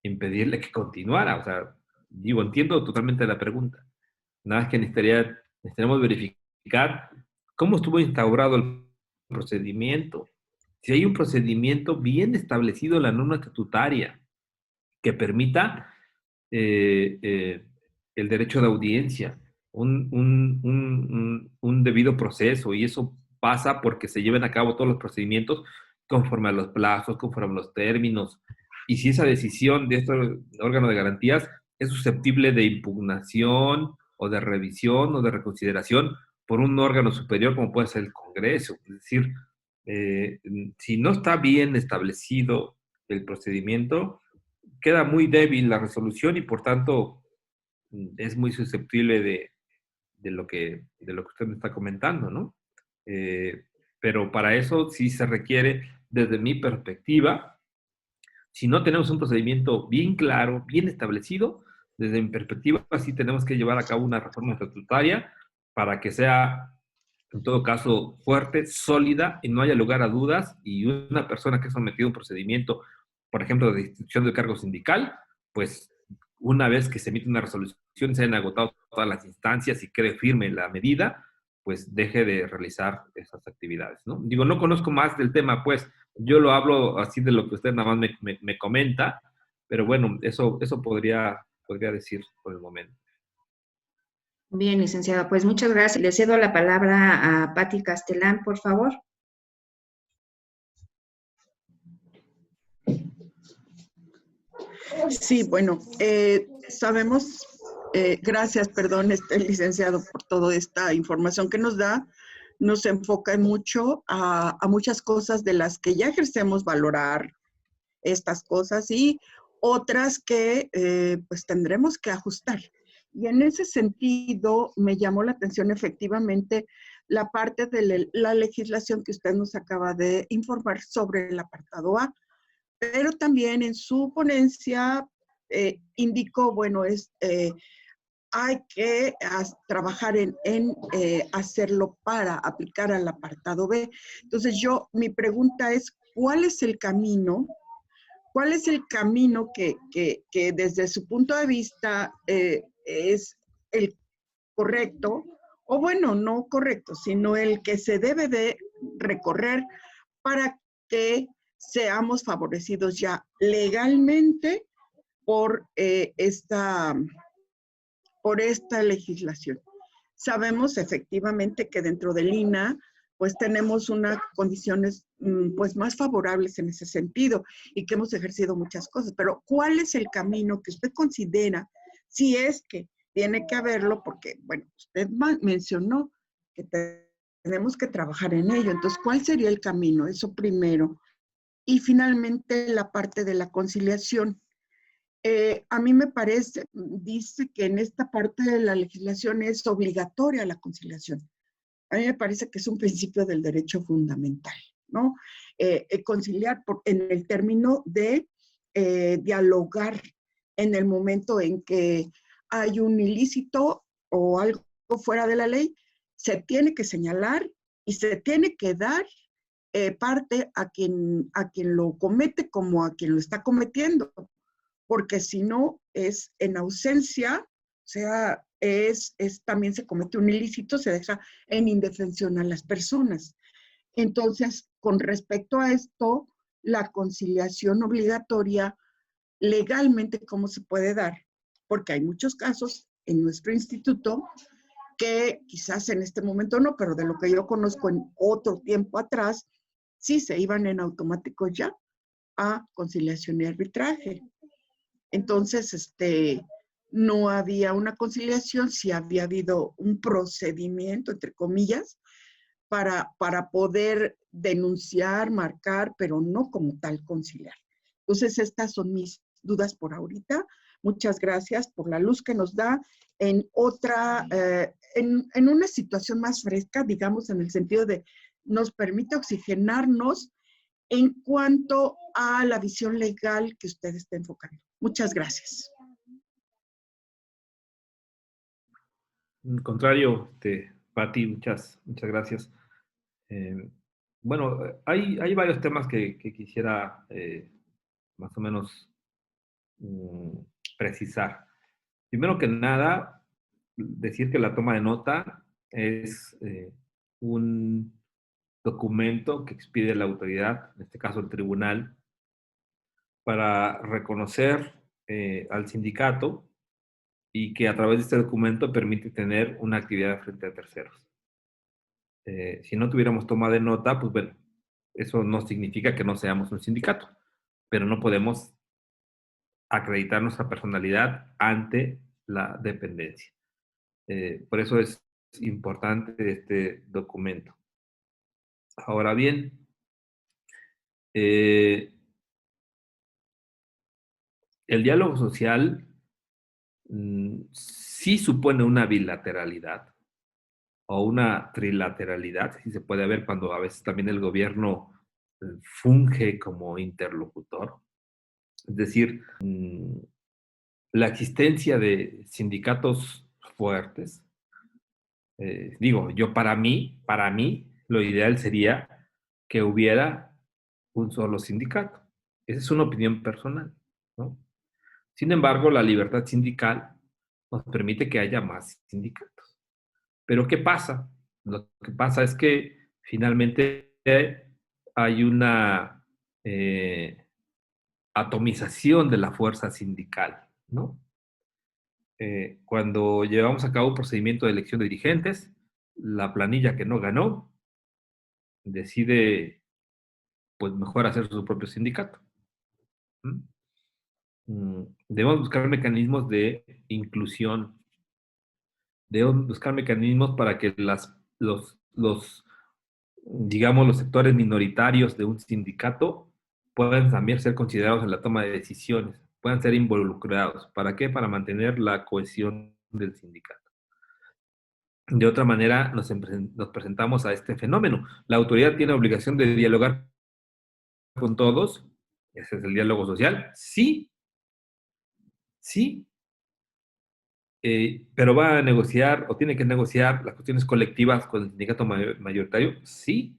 impedirle que continuara. O sea, digo, entiendo totalmente la pregunta. Nada más que necesitaríamos verificar cómo estuvo instaurado el procedimiento. Si hay un procedimiento bien establecido en la norma estatutaria que permita el derecho de audiencia, un debido proceso, y eso pasa porque se lleven a cabo todos los procedimientos conforme a los plazos, conforme a los términos, y si esa decisión de este órgano de garantías es susceptible de impugnación o de revisión o de reconsideración por un órgano superior como puede ser el Congreso. Es decir, si no está bien establecido el procedimiento, queda muy débil la resolución y por tanto es muy susceptible de lo que usted me está comentando, ¿no? Pero para eso sí se requiere, desde mi perspectiva, si no tenemos un procedimiento bien claro, bien establecido, desde mi perspectiva sí tenemos que llevar a cabo una reforma estatutaria para que sea, en todo caso, fuerte, sólida y no haya lugar a dudas, y una persona que ha sometido a un procedimiento, por ejemplo, de destitución del cargo sindical, pues una vez que se emite una resolución, se han agotado todas las instancias y quede firme la medida, pues deje de realizar esas actividades, ¿no? Digo, no conozco más del tema, pues yo lo hablo así de lo que usted nada más me comenta, pero bueno, eso podría decir por el momento. Bien, licenciada, pues muchas gracias. Le cedo la palabra a Patti Castelán, por favor. Sí, bueno, sabemos, gracias, perdón, licenciado, por toda esta información que nos da. Nos enfoca mucho a muchas cosas de las que ya ejercemos valorar estas cosas y otras que pues tendremos que ajustar. Y en ese sentido me llamó la atención efectivamente la parte de la legislación que usted nos acaba de informar sobre el apartado A, pero también en su ponencia indicó, bueno, hay que trabajar en hacerlo para aplicar al apartado B. Entonces mi pregunta es, ¿cuál es el camino? ¿Cuál es el camino que desde su punto de vista es el correcto? O bueno, no correcto, sino el que se debe de recorrer para que seamos favorecidos ya legalmente por, por esta legislación. Sabemos efectivamente que dentro del INAH pues tenemos unas condiciones pues más favorables en ese sentido y que hemos ejercido muchas cosas, pero ¿cuál es el camino que usted considera, si es que tiene que haberlo? Porque, bueno, usted mencionó que tenemos que trabajar en ello, entonces, ¿cuál sería el camino? Eso primero. Y finalmente, la parte de la conciliación. A mí me parece, dice que en esta parte de la legislación es obligatoria la conciliación. A mí me parece que es un principio del derecho fundamental, ¿no? Conciliar en el término de dialogar en el momento en que hay un ilícito o algo fuera de la ley, se tiene que señalar y se tiene que dar parte a quien lo comete como a quien lo está cometiendo, porque si no es en ausencia, o sea, también se comete un ilícito, se deja en indefensión a las personas. Entonces, con respecto a esto, la conciliación obligatoria legalmente, ¿cómo se puede dar? Porque hay muchos casos en nuestro instituto que quizás en este momento no, pero de lo que yo conozco en otro tiempo atrás, sí se iban en automático ya a conciliación y arbitraje. Entonces, no había una conciliación, sí había habido un procedimiento, entre comillas, para poder denunciar, marcar, pero no como tal conciliar. Entonces, estas son mis dudas por ahorita. Muchas gracias por la luz que nos da en otra, en una situación más fresca, digamos, en el sentido de nos permite oxigenarnos en cuanto a la visión legal que usted está enfocando. Muchas gracias. Al contrario, Pati, muchas gracias. Bueno, hay varios temas que quisiera más o menos precisar. Primero que nada, decir que la toma de nota es un documento que expide la autoridad, en este caso el tribunal, para reconocer al sindicato y que a través de este documento permite tener una actividad frente a terceros. Si no tuviéramos toma de nota, pues bueno, eso no significa que no seamos un sindicato, pero no podemos acreditar nuestra personalidad ante la dependencia. Por eso es importante este documento. Ahora bien, el diálogo social sí supone una bilateralidad o una trilateralidad, si se puede ver cuando a veces también el gobierno funge como interlocutor. Es decir, la existencia de sindicatos fuertes, digo, yo para mí, lo ideal sería que hubiera un solo sindicato. Esa es una opinión personal, ¿no? Sin embargo, la libertad sindical nos permite que haya más sindicatos. Pero ¿qué pasa? Lo que pasa es que finalmente hay una atomización de la fuerza sindical, ¿no? cuando llevamos a cabo un procedimiento de elección de dirigentes, la planilla que no ganó decide, pues, mejor hacer su propio sindicato. Debemos buscar mecanismos de inclusión, debemos buscar mecanismos para que digamos, los sectores minoritarios de un sindicato puedan también ser considerados en la toma de decisiones, puedan ser involucrados. ¿Para qué? Para mantener la cohesión del sindicato. De otra manera, nos presentamos a este fenómeno. La autoridad tiene obligación de dialogar con todos. Ese es el diálogo social. Sí, sí. Pero va a negociar o tiene que negociar las cuestiones colectivas con el sindicato mayoritario. Sí.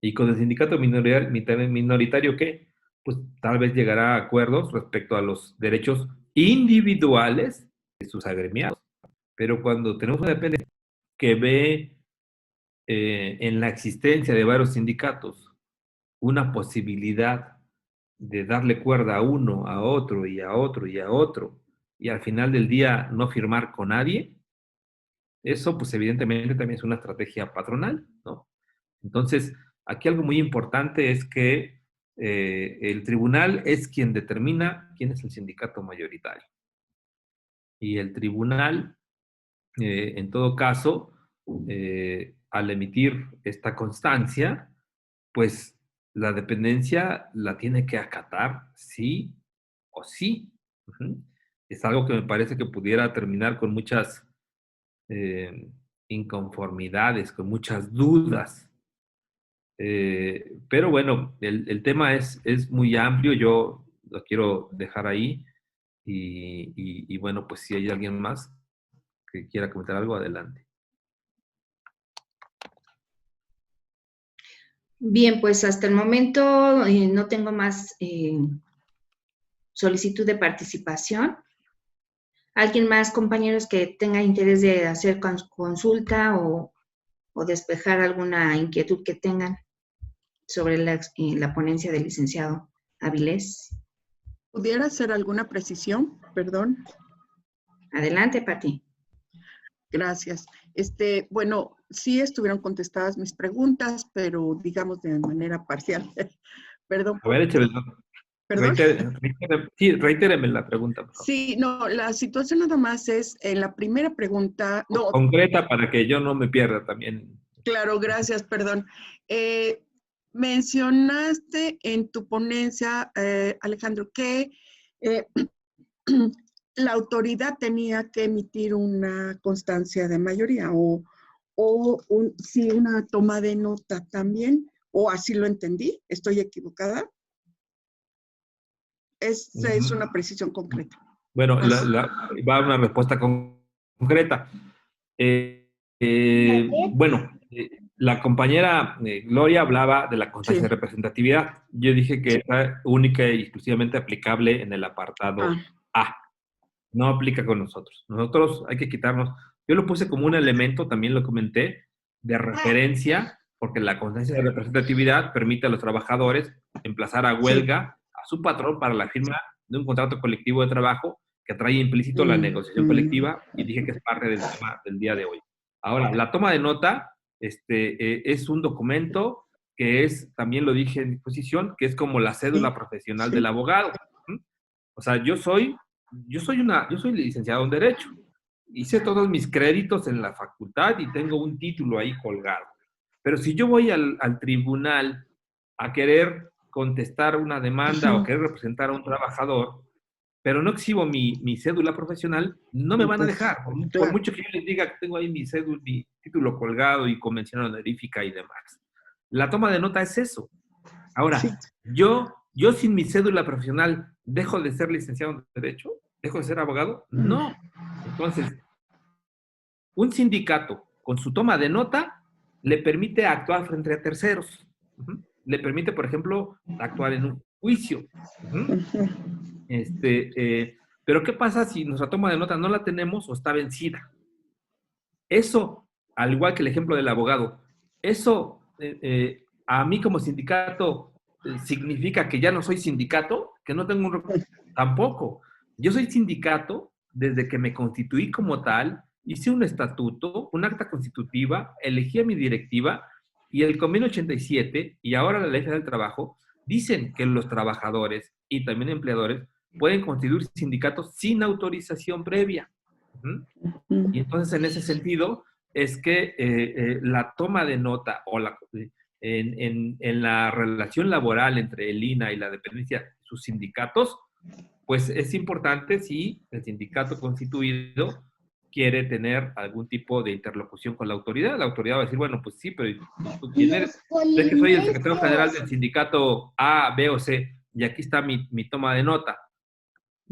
Y con el sindicato minoritario, ¿qué? Pues tal vez llegará a acuerdos respecto a los derechos individuales de sus agremiados. Pero cuando tenemos una dependencia que ve en la existencia de varios sindicatos una posibilidad de darle cuerda a uno, a otro y a otro y a otro, y al final del día no firmar con nadie, eso pues evidentemente también es una estrategia patronal, ¿no? Entonces, aquí algo muy importante es que el tribunal es quien determina quién es el sindicato mayoritario. Y el tribunal, en todo caso, al emitir esta constancia, pues la dependencia la tiene que acatar sí o sí. Es algo que me parece que pudiera terminar con muchas inconformidades, con muchas dudas. Pero bueno, el tema es muy amplio, yo lo quiero dejar ahí y bueno, pues si hay alguien más que quiera comentar algo, adelante. Bien, pues hasta el momento no tengo más solicitud de participación. ¿Alguien más, compañeros, que tenga interés de hacer consulta o despejar alguna inquietud que tengan sobre la ponencia del licenciado Avilés? ¿Pudiera hacer alguna precisión? Perdón. Adelante, Pati. Gracias. Bueno, sí estuvieron contestadas mis preguntas, pero digamos de manera parcial. Perdón. A ver, échale. ¿Perdón? Reitéreme la pregunta, por favor. Sí, no, la situación nada más es en la primera pregunta. No, concreta para que yo no me pierda también. Claro, gracias, perdón. Mencionaste en tu ponencia, Alejandro, que la autoridad tenía que emitir una constancia de mayoría sí, una toma de nota también, o así lo entendí. ¿Estoy equivocada? Esa es una precisión concreta. Bueno, va a una respuesta concreta. Bueno, la compañera Gloria hablaba de la constancia de representatividad. Yo dije que era única y exclusivamente aplicable en el apartado A. No aplica con nosotros. Nosotros hay que quitarnos. Yo lo puse como un elemento, también lo comenté, de referencia, porque la constancia de representatividad permite a los trabajadores emplazar a huelga a su patrón para la firma de un contrato colectivo de trabajo que trae implícito la negociación colectiva, y dije que es parte del tema del día de hoy. Ahora, la toma de nota es un documento que es, también lo dije en mi exposición, que es como la cédula profesional del abogado. O sea, yo soy licenciado en Derecho. Hice todos mis créditos en la facultad y tengo un título ahí colgado. Pero si yo voy al tribunal a querer contestar una demanda o querer representar a un trabajador, pero no exhibo mi cédula profesional, no me van a dejar. Por mucho que yo les diga que tengo ahí mi título colgado y convención honorífica y demás. La toma de nota es eso. Ahora, yo sin mi cédula profesional, ¿dejo de ser licenciado en Derecho? ¿Dejo de ser abogado? No. Entonces, un sindicato con su toma de nota le permite actuar frente a terceros. Le permite, por ejemplo, actuar en un juicio. Pero ¿qué pasa si nuestra toma de nota no la tenemos o está vencida? Eso, al igual que el ejemplo del abogado, eso a mí como sindicato significa que ya no soy sindicato, que no tengo un... Tampoco. Yo soy sindicato desde que me constituí como tal, hice un estatuto, un acta constitutiva, elegí a mi directiva, y el convenio 87 y ahora la ley federal del trabajo dicen que los trabajadores y también empleadores pueden constituir sindicatos sin autorización previa. Y entonces, en ese sentido, es que la toma de nota o en la relación laboral entre el INAH y la dependencia, sus sindicatos, pues es importante si el sindicato constituido quiere tener algún tipo de interlocución con la autoridad. La autoridad va a decir, bueno, pues sí, pero ¿tú quién eres? Es que soy el secretario general del sindicato A, B o C, y aquí está mi toma de nota.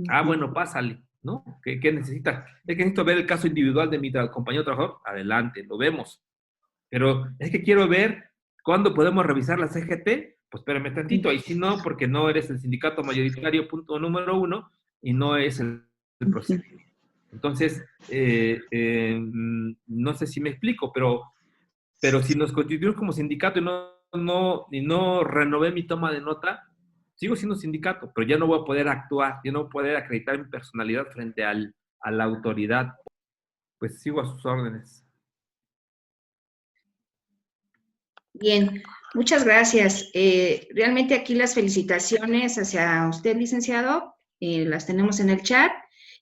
Ah, bueno, pásale, ¿no? ¿Qué necesitas? Es que necesito ver el caso individual de mi compañero trabajador. Adelante, lo vemos. Pero es que quiero ver cuándo podemos revisar la CGT. Pues espérame tantito, ahí sí no, porque no eres el sindicato mayoritario, punto número 1, y no es el procedimiento. Entonces, no sé si me explico, pero si nos constituimos como sindicato y no renové mi toma de nota, sigo siendo sindicato, pero ya no voy a poder actuar, ya no voy a poder acreditar mi personalidad frente a la autoridad. Pues sigo a sus órdenes. Bien, muchas gracias. Realmente aquí las felicitaciones hacia usted, licenciado, las tenemos en el chat.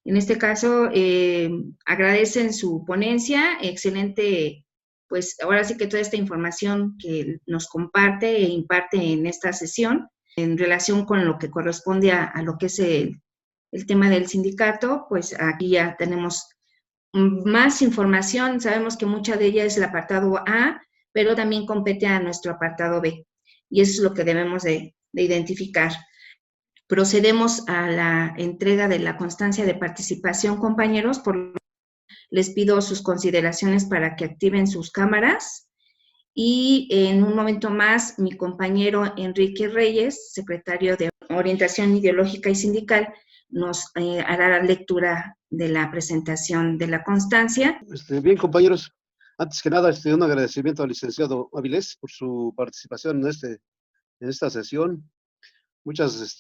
En este caso, agradecen su ponencia, excelente, pues ahora sí que toda esta información que nos comparte e imparte en esta sesión en relación con lo que corresponde a lo que es el tema del sindicato, pues aquí ya tenemos más información. Sabemos que mucha de ella es el apartado A, pero también compete a nuestro apartado B, y eso es lo que debemos de identificar. Procedemos a la entrega de la constancia de participación, compañeros. Les pido sus consideraciones para que activen sus cámaras, y en un momento más mi compañero Enrique Reyes, secretario de Orientación Ideológica y Sindical, nos hará la lectura de la presentación de la constancia. Bien, compañeros, antes que nada, un agradecimiento al licenciado Avilés por su participación en esta sesión. Muchas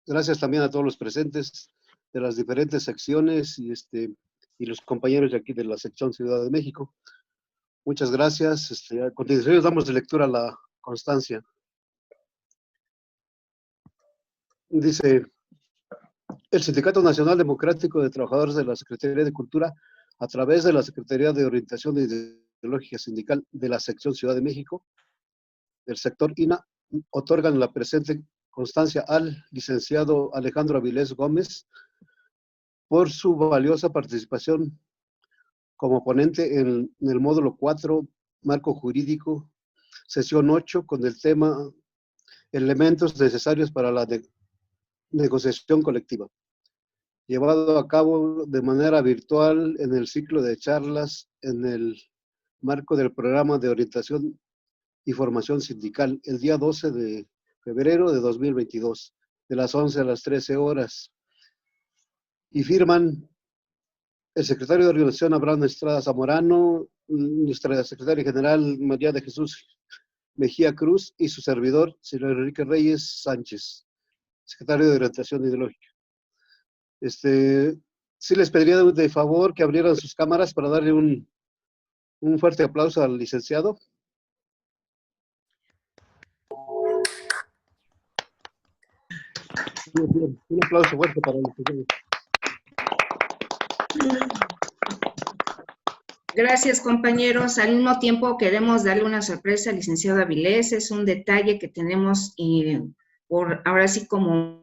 gracias también a todos los presentes de las diferentes secciones y los compañeros de aquí de la sección Ciudad de México. Muchas gracias. A continuación damos de lectura a la constancia. Dice: el Sindicato Nacional Democrático de Trabajadores de la Secretaría de Cultura, a través de la Secretaría de Orientación Ideológica Sindical de la sección Ciudad de México, del sector INAH, otorgan la presente constancia al licenciado Alejandro Avilés Gómez por su valiosa participación como ponente en el módulo 4, Marco Jurídico, sesión 8, con el tema Elementos necesarios para la negociación colectiva, llevado a cabo de manera virtual en el ciclo de charlas en el marco del programa de orientación y formación sindical, el día 12 de febrero de 2022, de las 11 a las 13 horas. Y firman el secretario de Organización Abraham Estrada Zamorano, nuestra secretaria general María de Jesús Mejía Cruz y su servidor, señor Enrique Reyes Sánchez, secretario de Orientación Ideológica. Sí les pediría de favor que abrieran sus cámaras para darle un fuerte aplauso al licenciado. Un aplauso fuerte para el licenciado. Gracias, compañeros. Al mismo tiempo queremos darle una sorpresa al licenciado Avilés. Es un detalle que tenemos por ahora sí como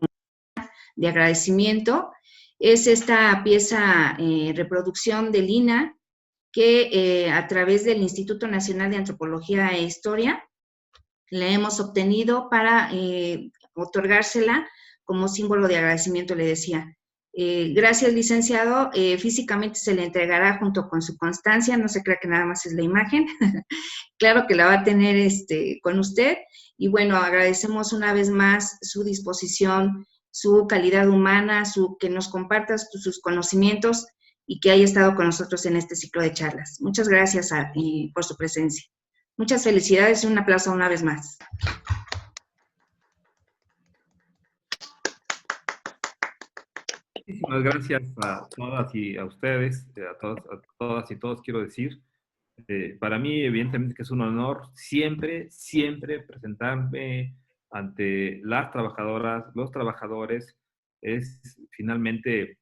de agradecimiento. Es esta pieza reproducción del INAH que a través del Instituto Nacional de Antropología e Historia la hemos obtenido para otorgársela como símbolo de agradecimiento, le decía. Gracias, licenciado. Físicamente se le entregará junto con su constancia, no se crea que nada más es la imagen. Claro que la va a tener con usted. Y bueno, agradecemos una vez más su disposición, su calidad humana, que nos comparta sus conocimientos y que haya estado con nosotros en este ciclo de charlas. Muchas gracias por su presencia. Muchas felicidades y un aplauso una vez más. Muchísimas gracias a todas y a ustedes, a todas y todos quiero decir. Para mí, evidentemente, que es un honor siempre, siempre presentarme ante las trabajadoras, los trabajadores. Es finalmente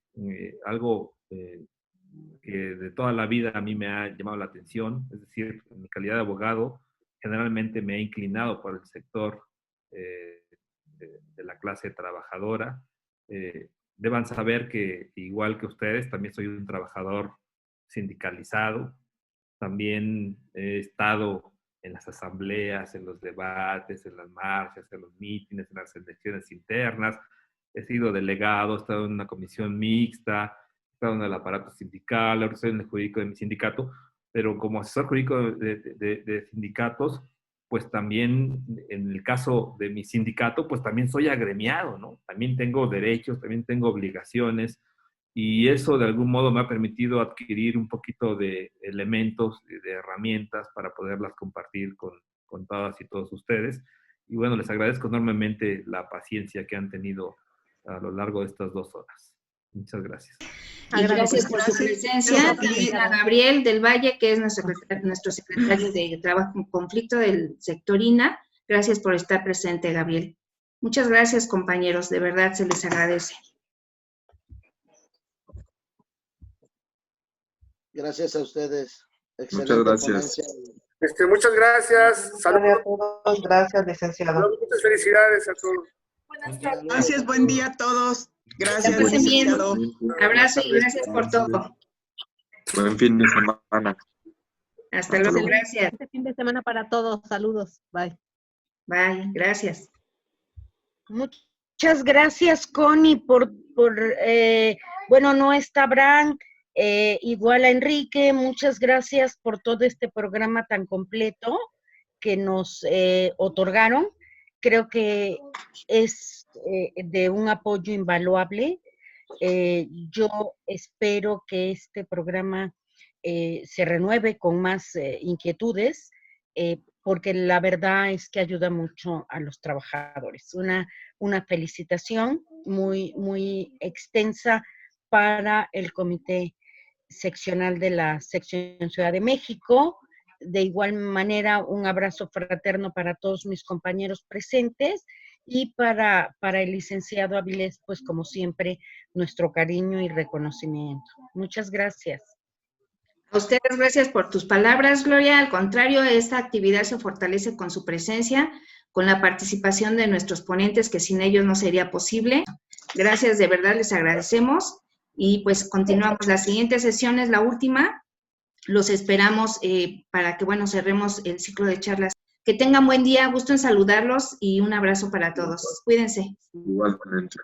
algo que de toda la vida a mí me ha llamado la atención. Es decir, en mi calidad de abogado, generalmente me he inclinado por el sector de la clase trabajadora. Deban saber que, igual que ustedes, también soy un trabajador sindicalizado. También he estado en las asambleas, en los debates, en las marchas, en los mítines, en las elecciones internas. He sido delegado, he estado en una comisión mixta, he estado en el aparato sindical, ahora estoy en el jurídico de mi sindicato, pero como asesor jurídico de sindicatos, pues también en el caso de mi sindicato, pues también soy agremiado, ¿no? También tengo derechos, también tengo obligaciones, y eso de algún modo me ha permitido adquirir un poquito de elementos, de herramientas para poderlas compartir con todas y todos ustedes. Y bueno, les agradezco enormemente la paciencia que han tenido a lo largo de estas 2 horas. Muchas gracias. Y gracias por su presencia. También a Gabriel del Valle, que es nuestro secretario de Trabajo en Conflicto del sector INA. Gracias por estar presente, Gabriel. Muchas gracias, compañeros. De verdad, se les agradece. Gracias a ustedes. Excelente Muchas gracias. ponencia. Muchas gracias. Saludos a todos. Gracias, licenciado. Muchas felicidades a todos. Buenas tardes. Gracias, buen día a todos. Gracias, Que pasen bien. licenciado. Abrazo y gracias por todo. Buen fin de semana. Hasta luego, gracias. Este fin de semana para todos. Saludos. Bye. Bye, gracias. Muchas gracias, Connie, bueno, no está Abraham, igual a Enrique, muchas gracias por todo este programa tan completo que nos otorgaron. Creo que es de un apoyo invaluable. Yo espero que este programa se renueve con más inquietudes, porque la verdad es que ayuda mucho a los trabajadores. Una felicitación muy, muy extensa para el Comité Seccional de la Sección Ciudad de México. De igual manera, un abrazo fraterno para todos mis compañeros presentes y para el licenciado Avilés, pues como siempre, nuestro cariño y reconocimiento. Muchas gracias. A ustedes, gracias por tus palabras, Gloria. Al contrario, esta actividad se fortalece con su presencia, con la participación de nuestros ponentes, que sin ellos no sería posible. Gracias, de verdad, les agradecemos. Y pues continuamos. La siguiente sesión es la última. Los esperamos para que, bueno, cerremos el ciclo de charlas. Que tengan buen día, gusto en saludarlos y un abrazo para todos. Cuídense. Igualmente.